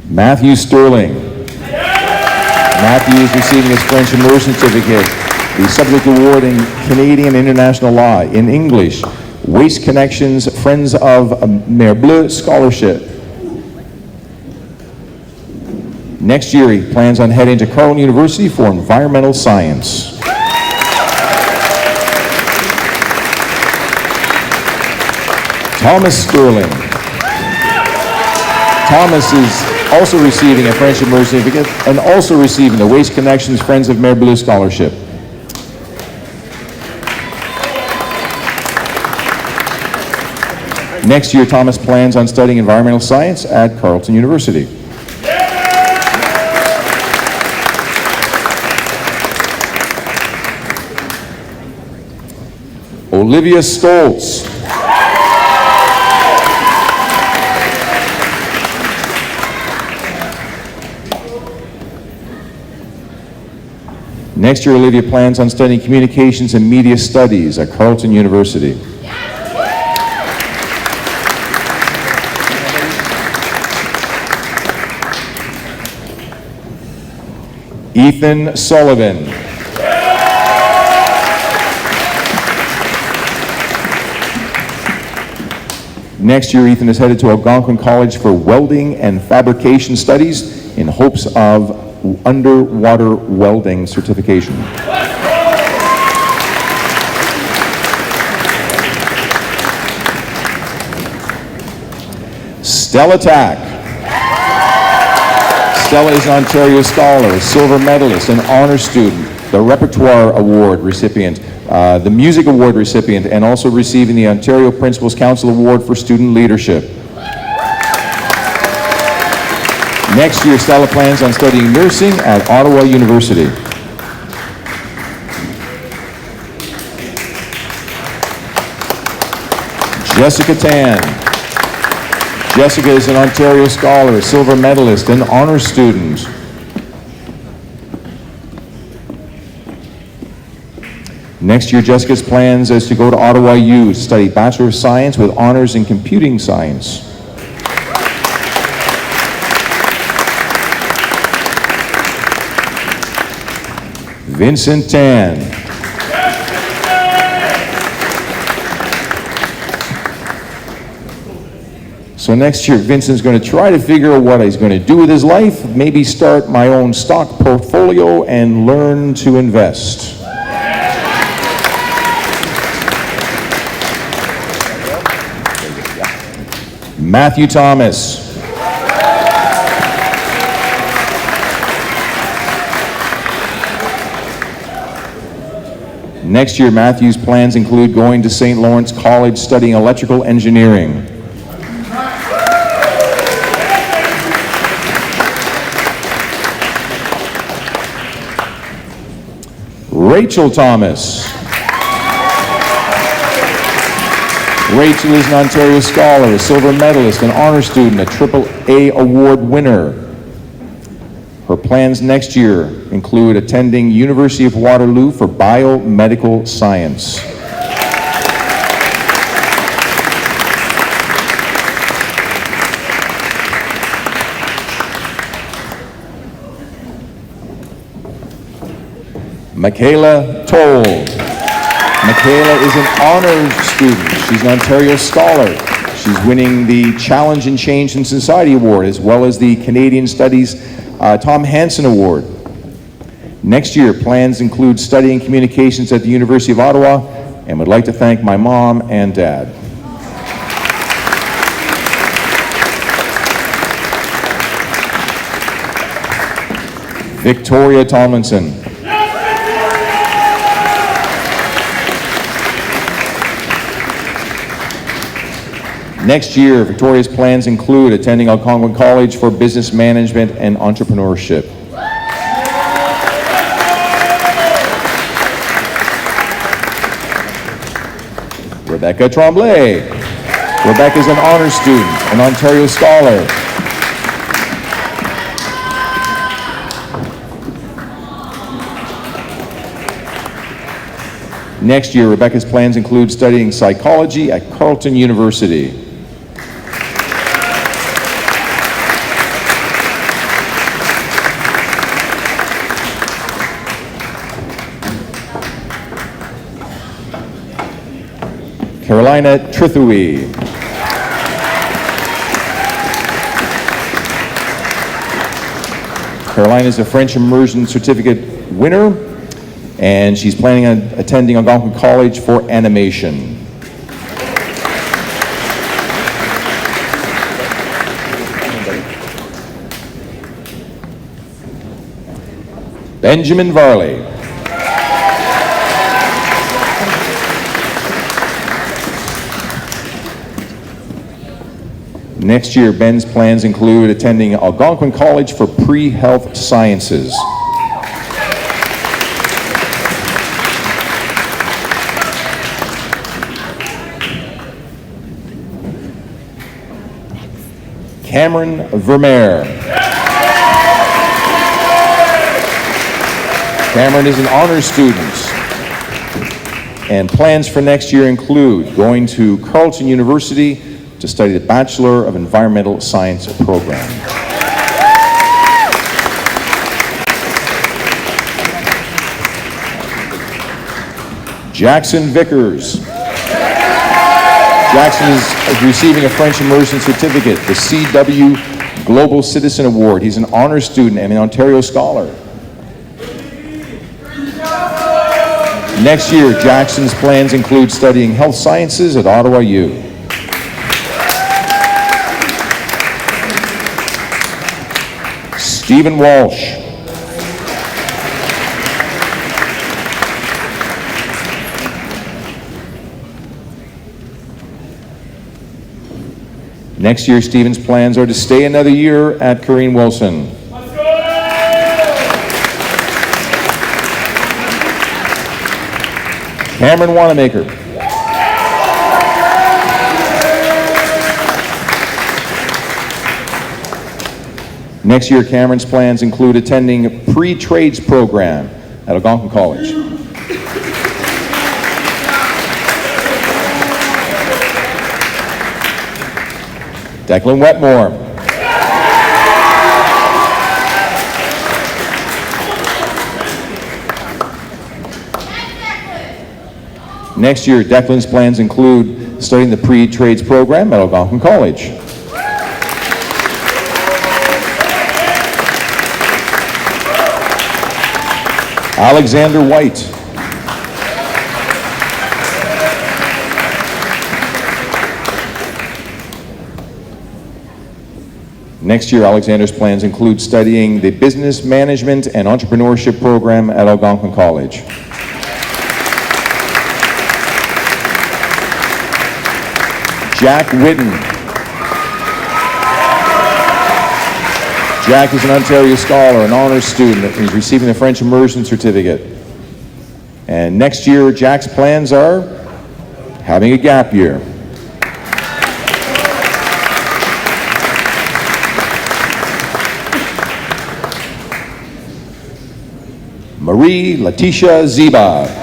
Matthew Sterling. Matthew is receiving his French immersion certificate, the subject award in Canadian International Law in English, Waste Connections Friends of Mer Bleu Scholarship. Next year, he plans on heading to Carleton University for environmental science. Thomas Sterling. Thomas is also receiving a French immersion certificate and also receiving the Waste Connections Friends of Mer Bleu Scholarship. Next year, Thomas plans on studying environmental science at Carleton University. Olivia Stoltz. Next year, Olivia plans on studying communications and media studies at Carleton University. Ethan Sullivan. Next year, Ethan is headed to Algonquin College for welding and fabrication studies in hopes of underwater welding certification. Stella Tack. Stella is an Ontario Scholar, a silver medalist, an honor student, the Repertoire Award recipient, the Music Award recipient, and also receiving the Ontario Principals Council Award for Student Leadership. Next year, Stella plans on studying nursing at Ottawa University. Jessica Tan. Jessica is an Ontario Scholar, a silver medalist, and honor student. Next year, Jessica's plans is to go to Ottawa U to study Bachelor of Science with honors in computing science. Vincent Tan. So next year, Vincent's going to try to figure out what he's going to do with his life, maybe start my own stock portfolio and learn to invest. Matthew Thomas. Next year, Matthew's plans include going to St. Lawrence College studying electrical engineering. Rachel Thomas. Rachel is an Ontario Scholar, a silver medalist, an honor student, a AAA award winner. Her plans next year include attending University of Waterloo for biomedical science. Michaela Toll. Michaela is an honors student. She's an Ontario Scholar. She's winning the Challenge and Change in Society Award, as well as the Canadian Studies Tom Hansen Award. Next year, plans include studying communications at the University of Ottawa, and would like to thank my mom and dad. Victoria Tomlinson. Next year, Victoria's plans include attending Algonquin College for Business Management and Entrepreneurship. Rebecca Tremblay. Rebecca is an honor student, an Ontario Scholar. Next year, Rebecca's plans include studying psychology at Carleton University. Carolina Trithui. Carolina is a French immersion certificate winner, and she's planning on attending Algonquin College for animation. Benjamin Varley. Next year, Ben's plans include attending Algonquin College for Pre-Health Sciences. Cameron Vermeer. Cameron is an honors student. And plans for next year include going to Carleton University to study the Bachelor of Environmental Science program. Jackson Vickers. Jackson is receiving a French immersion certificate, the CW Global Citizen Award. He's an honors student and an Ontario Scholar. Next year, Jackson's plans include studying health sciences at Ottawa U. Stephen Walsh. Next year, Stephen's plans are to stay another year at Corrine Wilson. Cameron Wanamaker. Next year, Cameron's plans include attending a pre-trades program at Algonquin College. Declan Wetmore. Next year, Declan's plans include studying the pre-trades program at Algonquin College. Alexander White. Next year, Alexander's plans include studying the Business Management and Entrepreneurship program at Algonquin College. Jack Whitten. Jack is an Ontario Scholar, an honors student. He's receiving the French immersion certificate. And next year, Jack's plans are having a gap year. Marie Letitia Ziba.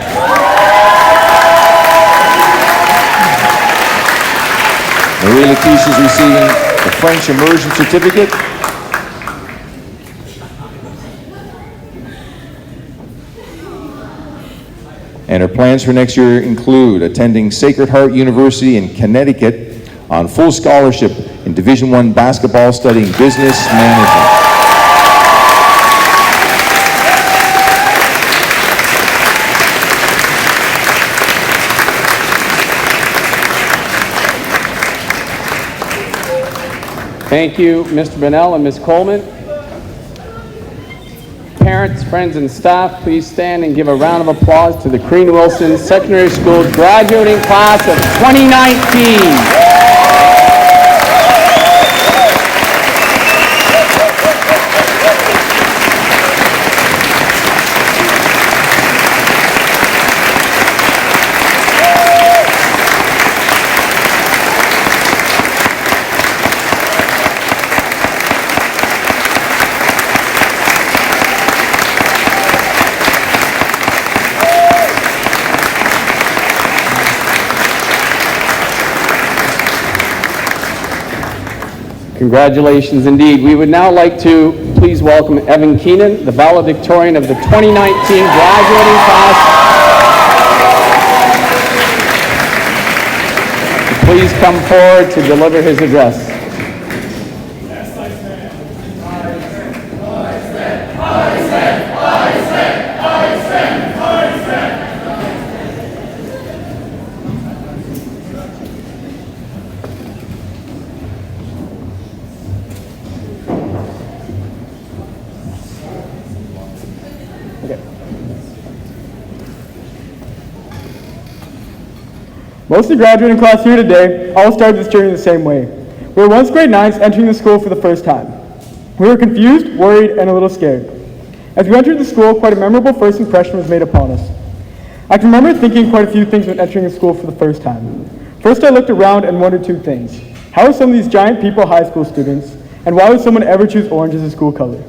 Marie Letitia is receiving the French immersion certificate. And her plans for next year include attending Sacred Heart University in Connecticut on full scholarship in Division I basketball, studying business management. Thank you, Mr. Bonnell and Ms. Coleman. Parents, friends, and staff, please stand and give a round of applause to the Corrine Wilson Secondary School graduating class of 2019. Congratulations indeed. We would now like to please welcome Evan Keenan, the valedictorian of the 2019 graduating class. Please come forward to deliver his address. Most of the graduating class here today all started this journey the same way. We were once grade 9s entering the school for the first time. We were confused, worried, and a little scared. As we entered the school, quite a memorable first impression was made upon us. I can remember thinking quite a few things when entering the school for the first time. First, I looked around and wondered two things. How are some of these giant people high school students, and why would someone ever choose orange as a school color?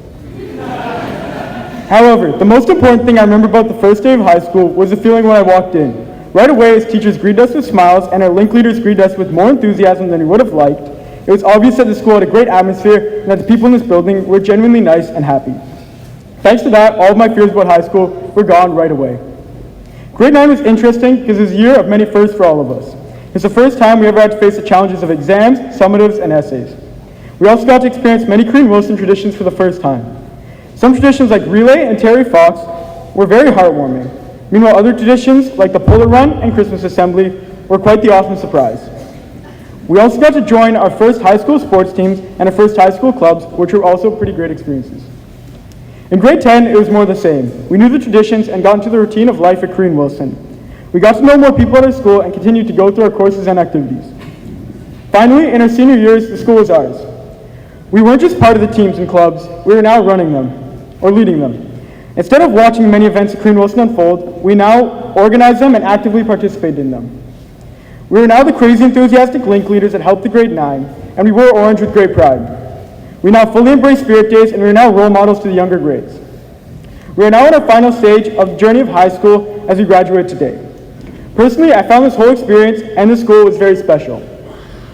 However, the most important thing I remember about the first day of high school was the feeling when I walked in. Right away, as teachers greeted us with smiles and our link leaders greeted us with more enthusiasm than we would have liked, it was obvious that the school had a great atmosphere and that the people in this building were genuinely nice and happy. Thanks to that, all of my fears about high school were gone right away. Grade 9 was interesting because it was a year of many firsts for all of us. It's the first time we ever had to face the challenges of exams, summatives, and essays. We also got to experience many Korean Wilson traditions for the first time. Some traditions like relay and Terry Fox were very heartwarming. Meanwhile, other traditions like the Polar Run and Christmas Assembly were quite the awesome surprise. We also got to join our first high school sports teams and our first high school clubs, which were also pretty great experiences. In grade 10, it was more the same. We knew the traditions and got into the routine of life at Korean Wilson. We got to know more people at our school and continued to go through our courses and activities. Finally, in our senior years, the school was ours. We weren't just part of the teams and clubs, we were now running them, or leading them. Instead of watching many events at Korean Wilson unfold, we now organize them and actively participate in them. We are now the crazy enthusiastic link leaders that helped the grade 9, and we wore orange with great pride. We now fully embrace Spirit Days, and we are now role models to the younger grades. We are now in our final stage of the journey of high school as we graduate today. Personally, I found this whole experience and the school was very special.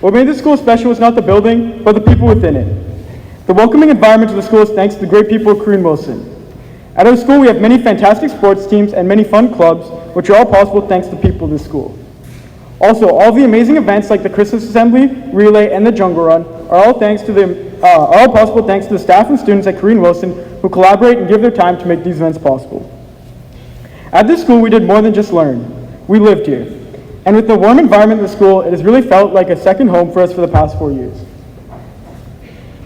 What made the school special was not the building, but the people within it. The welcoming environment of the school is thanks to the great people of Korean Wilson. At our school, we have many fantastic sports teams and many fun clubs, which are all possible thanks to the people of this school. Also, all the amazing events like the Christmas Assembly, Relay, and the Jungle Run are all possible thanks to the staff and students at Korean Wilson who collaborate and give their time to make these events possible. At this school, we did more than just learn. We lived here. And with the warm environment of the school, it has really felt like a second home for us for the past 4 years.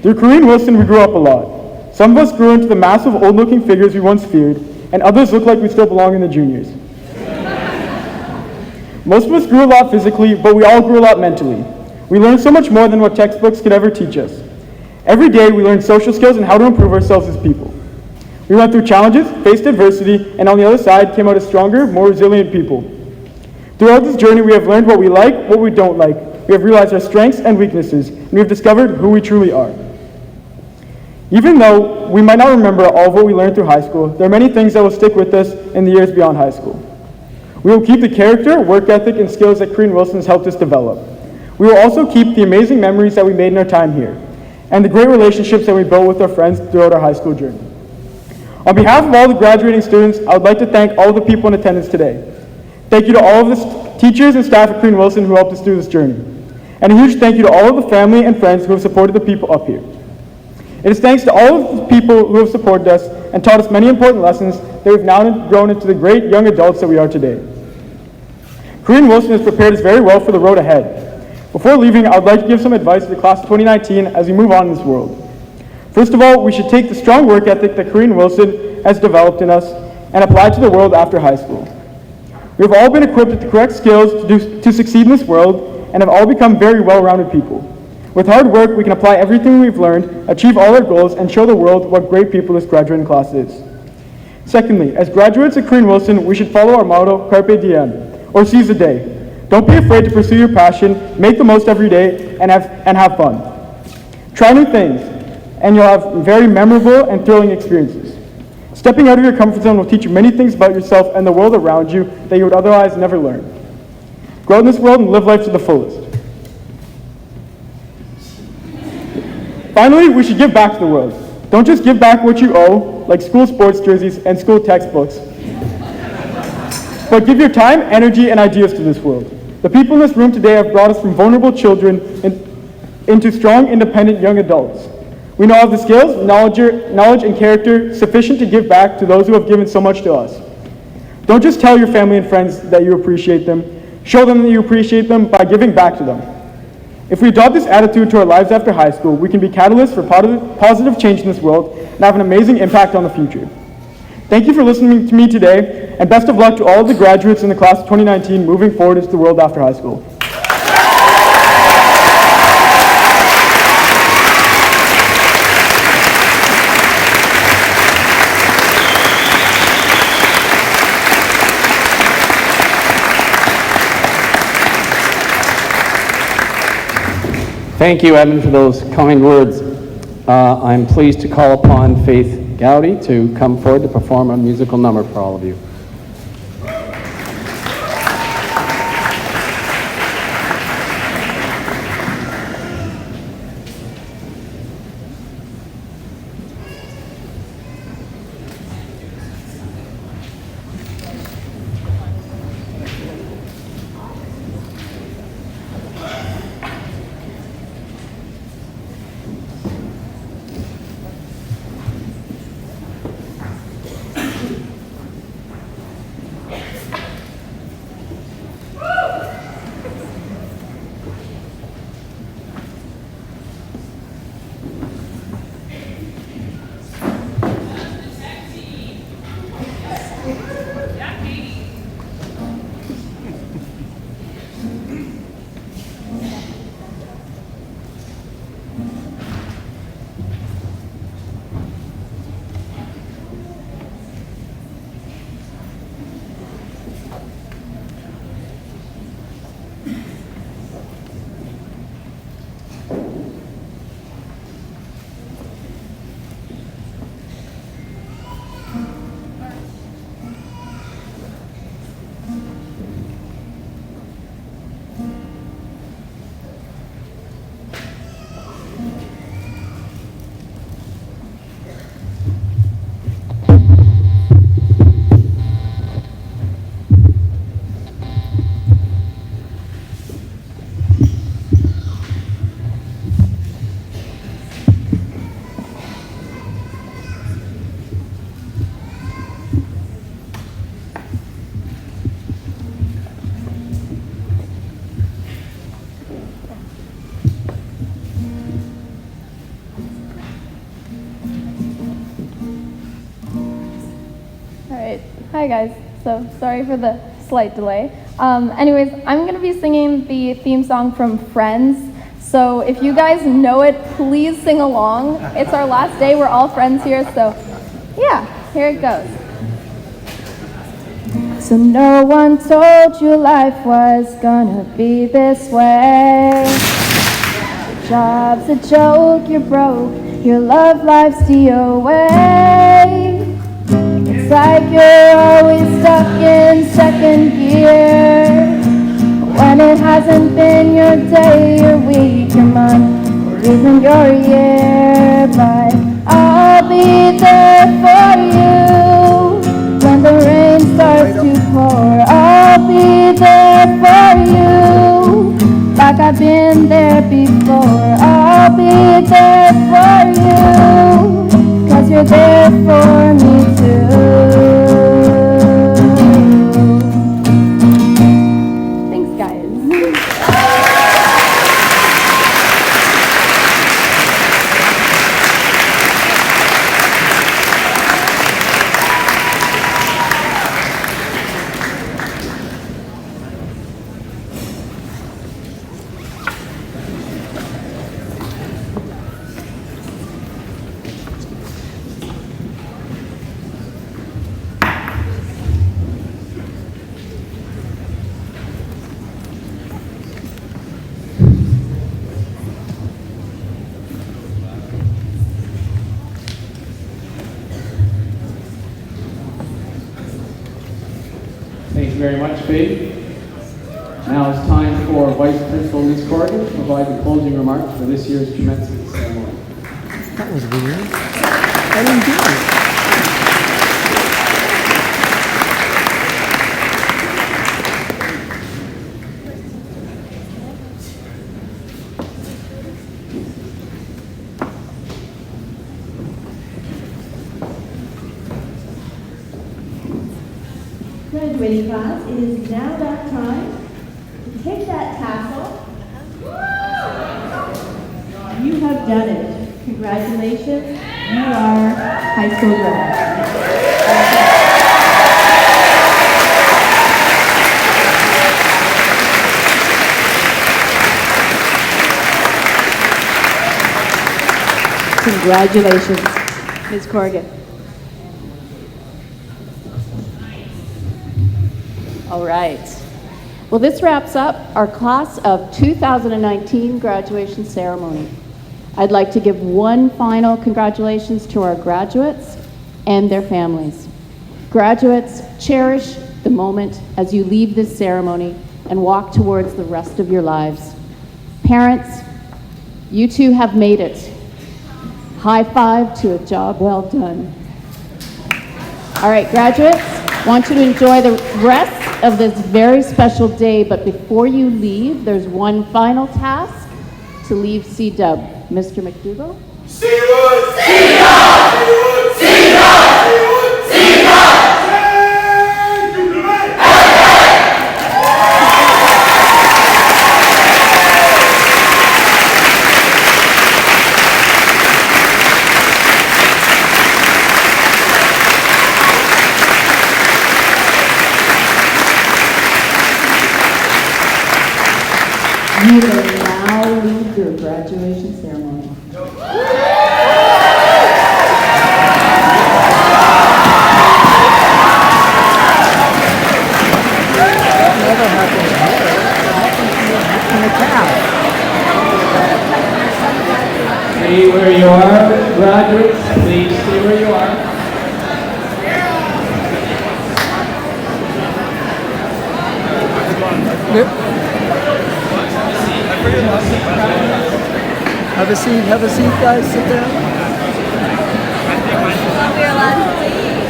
Through Korean Wilson, we grew up a lot. Some of us grew into the massive old-looking figures we once feared, and others look like we still belong in the juniors. Most of us grew a lot physically, but we all grew a lot mentally. We learned so much more than what textbooks could ever teach us. Every day, we learned social skills and how to improve ourselves as people. We went through challenges, faced adversity, and on the other side came out as stronger, more resilient people. Throughout this journey, we have learned what we like, what we don't like. We have realized our strengths and weaknesses, and we have discovered who we truly are. Even though we might not remember all of what we learned through high school, there are many things that will stick with us in the years beyond high school. We will keep the character, work ethic, and skills that Korean Wilson has helped us develop. We will also keep the amazing memories that we made in our time here, and the great relationships that we built with our friends throughout our high school journey. On behalf of all the graduating students, I would like to thank all of the people in attendance today. Thank you to all of the teachers and staff at Korean Wilson who helped us through this journey. And a huge thank you to all of the family and friends who have supported the people up here. It is thanks to all of the people who have supported us and taught us many important lessons that we've now grown into the great young adults that we are today. Korean Wilson has prepared us very well for the road ahead. Before leaving, I would like to give some advice to the class of 2019 as we move on in this world. First of all, we should take the strong work ethic that Korean Wilson has developed in us and apply to the world after high school. We have all been equipped with the correct skills to succeed in this world and have all become very well-rounded people. With hard work, we can apply everything we've learned, achieve all our goals, and show the world what great people this graduating class is. Secondly, as graduates at Korean Wilson, we should follow our motto, Carpe Diem, or seize the day. Don't be afraid to pursue your passion, make the most every day, and have fun. Try new things, and you'll have very memorable and thrilling experiences. Stepping out of your comfort zone will teach you many things about yourself and the world around you that you would otherwise never learn. Go out in this world and live life to the fullest. Finally, we should give back to the world. Don't just give back what you owe, like school sports jerseys and school textbooks, but give your time, energy, and ideas to this world. The people in this room today have brought us from vulnerable children into strong, independent young adults. We now have the skills, knowledge, and character sufficient to give back to those who have given so much to us. Don't just tell your family and friends that you appreciate them. Show them that you appreciate them by giving back to them. If we adopt this attitude to our lives after high school, we can be catalysts for positive change in this world and have an amazing impact on the future. Thank you for listening to me today, and best of luck to all of the graduates in the class of 2019 moving forward into the world after high school. Thank you, Evan, for those kind words. I'm pleased to call upon Faith Gowdy to come forward to perform a musical number for all of you. Hi guys, so sorry for the slight delay. Anyways, I'm going to be singing the theme song from Friends. So if you guys know it, please sing along. It's our last day, we're all friends here, so yeah, here it goes. So no one told you life was gonna be this way. Your job's a joke, you're broke, your love life's DOA. It's like you're always stuck in second gear, when it hasn't been your day, your week, your month, or even your year. But I'll be there for you when the rain starts to pour. I'll be there for you like I've been there before. I'll be there for you 'cause you're there for me too. Thanks, guys. Thank you very much, Faith. Now it's time for Vice Principal Ms. Corrigan to provide the closing remarks for this year's commencement ceremony. That was weird. I didn't do it. Graduating class, it is now that time to take that tassel. You have done it. Congratulations, you are high school grads. Congratulations, Ms. Corrigan. All right. Well, this wraps up our class of 2019 graduation ceremony. I'd like to give one final congratulations to our graduates. and their families. Graduates, cherish the moment as you leave this ceremony and walk towards the rest of your lives. Parents, you too have made it. High five to a job well done. All right, graduates, I want you to enjoy the rest of this very special day, but before you leave, there's one final task to leave C-Dub. Mr. McDougall? Seawood! Seawood! Seawood! Seawood! You may now leave your graduation ceremony. Stay where you are, graduates, please stay where you are. Have a seat, guys, sit down. We're allowed to leave.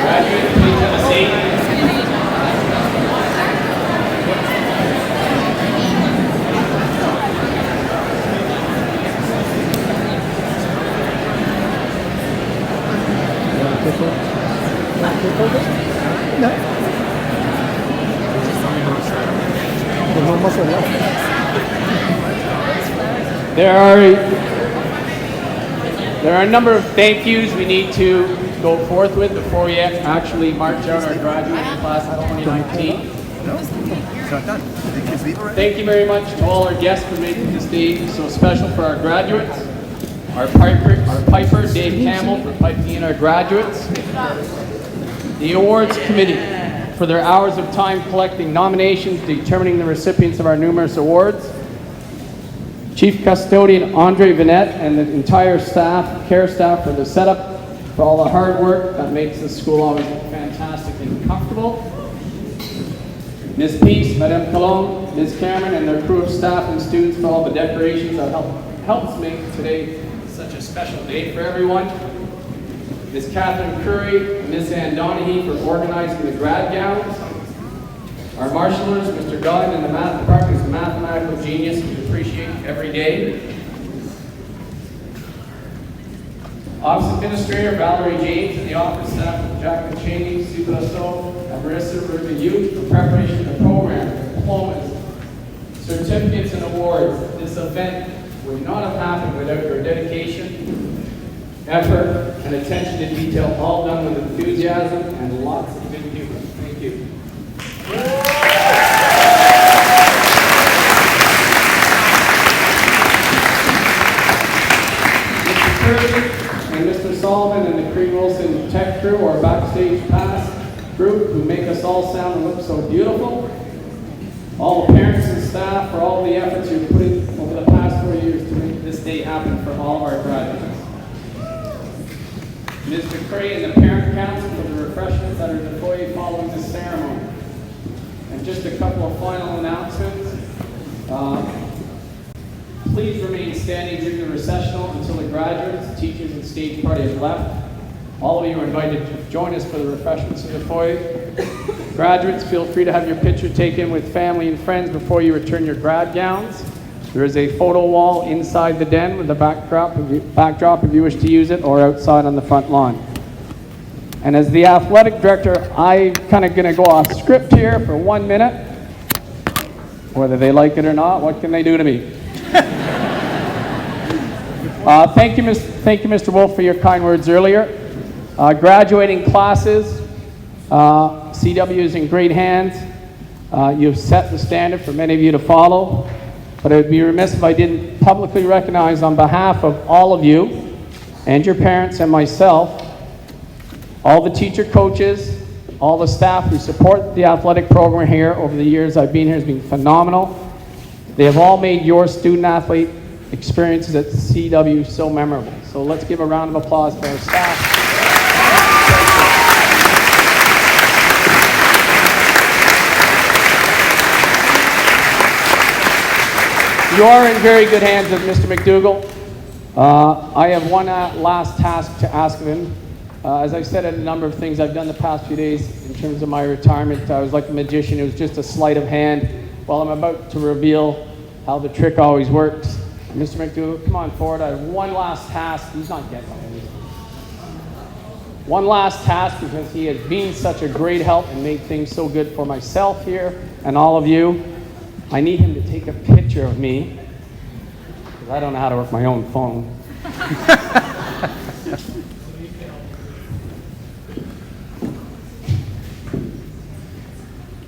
Graduates, please have a seat. There are a number of thank yous we need to go forth with before we actually march out our graduating class of 2019. Thank you very much to all our guests for making this day so special for our graduates. Our piper, Dave Campbell, for piping in our graduates. The awards committee for their hours of time collecting nominations, determining the recipients of our numerous awards. Chief Custodian Andre Vinette and the entire staff, care staff, for the setup, for all the hard work that makes this school always fantastic and comfortable. Ms. Peace, Madame Colomb, Ms. Cameron, and their crew of staff and students for all the decorations that helps make today such a special day for everyone. Ms. Catherine Curry, and Ms. Ann Donahue for organizing the grad gowns. Our marshallers, Mr. Gunn, and the math department is a mathematical genius we appreciate every day. Office Administrator Valerie James and the office staff of Jack Cheney, Sue Blasso, and Marissa Rubin for preparation of the program, diplomas, certificates, and awards. This event would not have happened without your dedication, effort, and attention to detail, all done with enthusiasm and lots of good humor. Thank you. Mr. Curry and Mr. Sullivan and the Creed Wilson Tech crew, our backstage pass group, who make us all sound and look so beautiful. All the parents and staff for all the efforts you've put in over the past 4 years to make this day happen for all of our graduates. Mr. Cray and the Parent Council for the refreshments that are deployed following this ceremony. And just a couple of final announcements. Please remain standing during the recessional until the graduates, teachers, and stage party have left. All of you are invited to join us for the refreshments in the foyer. Graduates, feel free to have your picture taken with family and friends before you return your grad gowns. There is a photo wall inside the den with the backdrop if you wish to use it, or outside on the front lawn. And as the athletic director, I'm kind of going to go off script here for 1 minute. Whether they like it or not, what can they do to me? Thank you, Mr. Wolf, for your kind words earlier. Graduating classes, CW is in great hands. You've set the standard for many of you to follow. But I would be remiss if I didn't publicly recognize on behalf of all of you and your parents and myself, all the teacher coaches, all the staff who support the athletic program here over the years I've been here has been phenomenal. They have all made your student-athlete experiences at CW so memorable. So let's give a round of applause for our staff. You are in very good hands with Mr. McDougall. I have one last task to ask of him. As I've said, a number of things I've done the past few days in terms of my retirement. I was like a magician. It was just a sleight of hand. Well, I'm about to reveal how the trick always works. Mr. McDougall, come on forward. I have one last task. He's not getting it. One last task, because he has been such a great help and made things so good for myself here and all of you. I need him to take a picture of me, because I don't know how to work my own phone.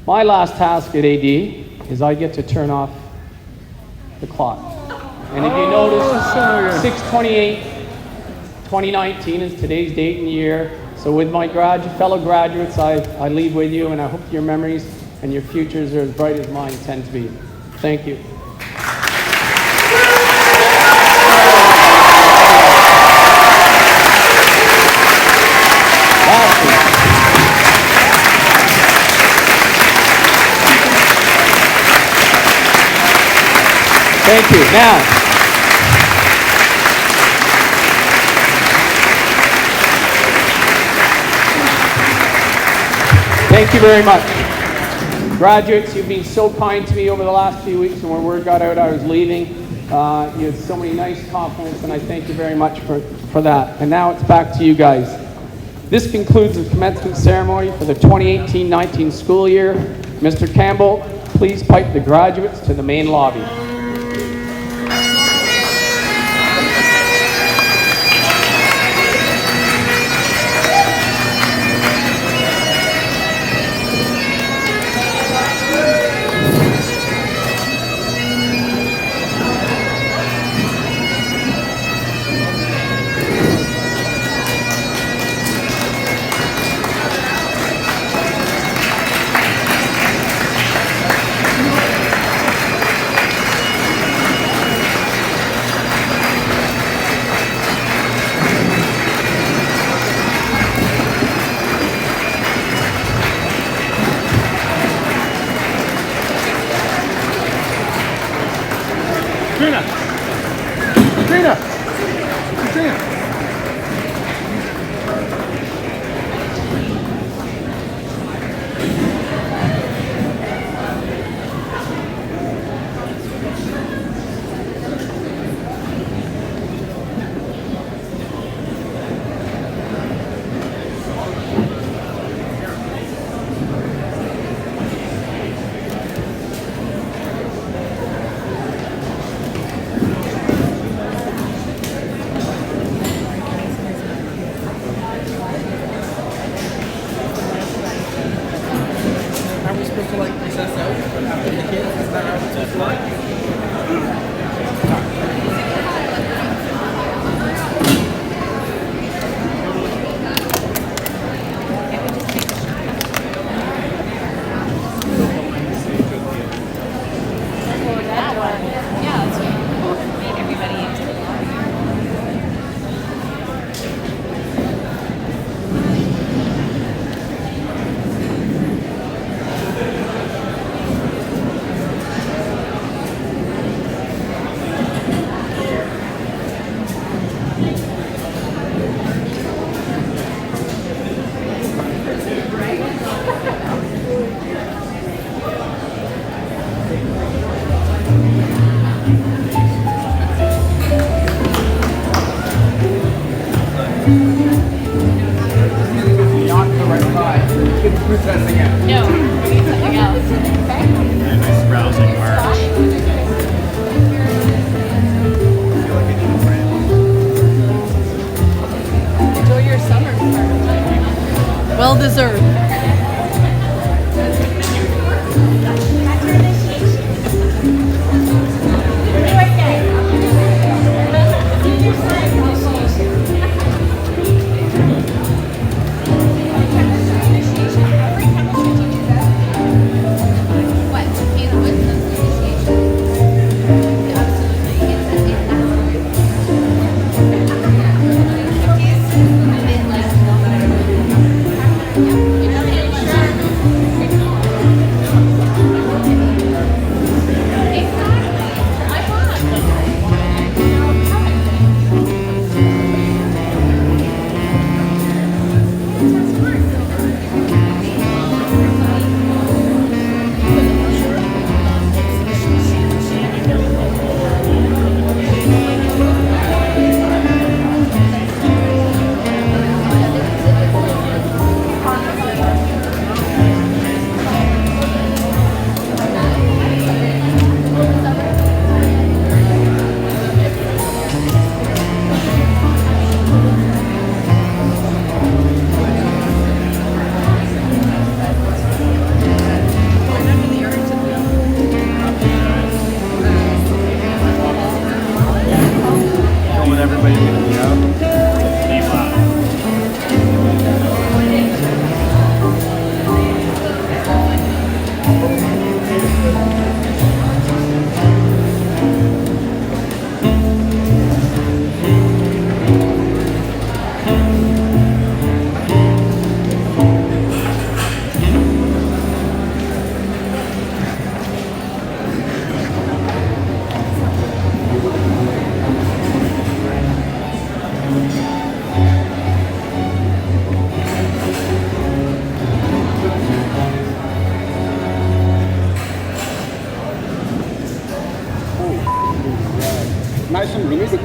My last task at AD is I get to turn off the clock. And if you notice, 6/28/2019 is today's date and year. So with my fellow graduates, I leave with you, and I hope your memories and your futures are as bright as mine tend to be. Thank you. Thank you. Now, thank you very much. Graduates, you've been so kind to me over the last few weeks, and when word got out I was leaving, you had so many nice compliments, and I thank you very much for that. And now it's back to you guys. This concludes the commencement ceremony for the 2018-19 school year. Mr. Campbell, please pipe the graduates to the main lobby. No, we need something else. Okay? Nice browsing march. Enjoy your summer. Well deserved. What?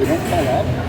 They don't fall off.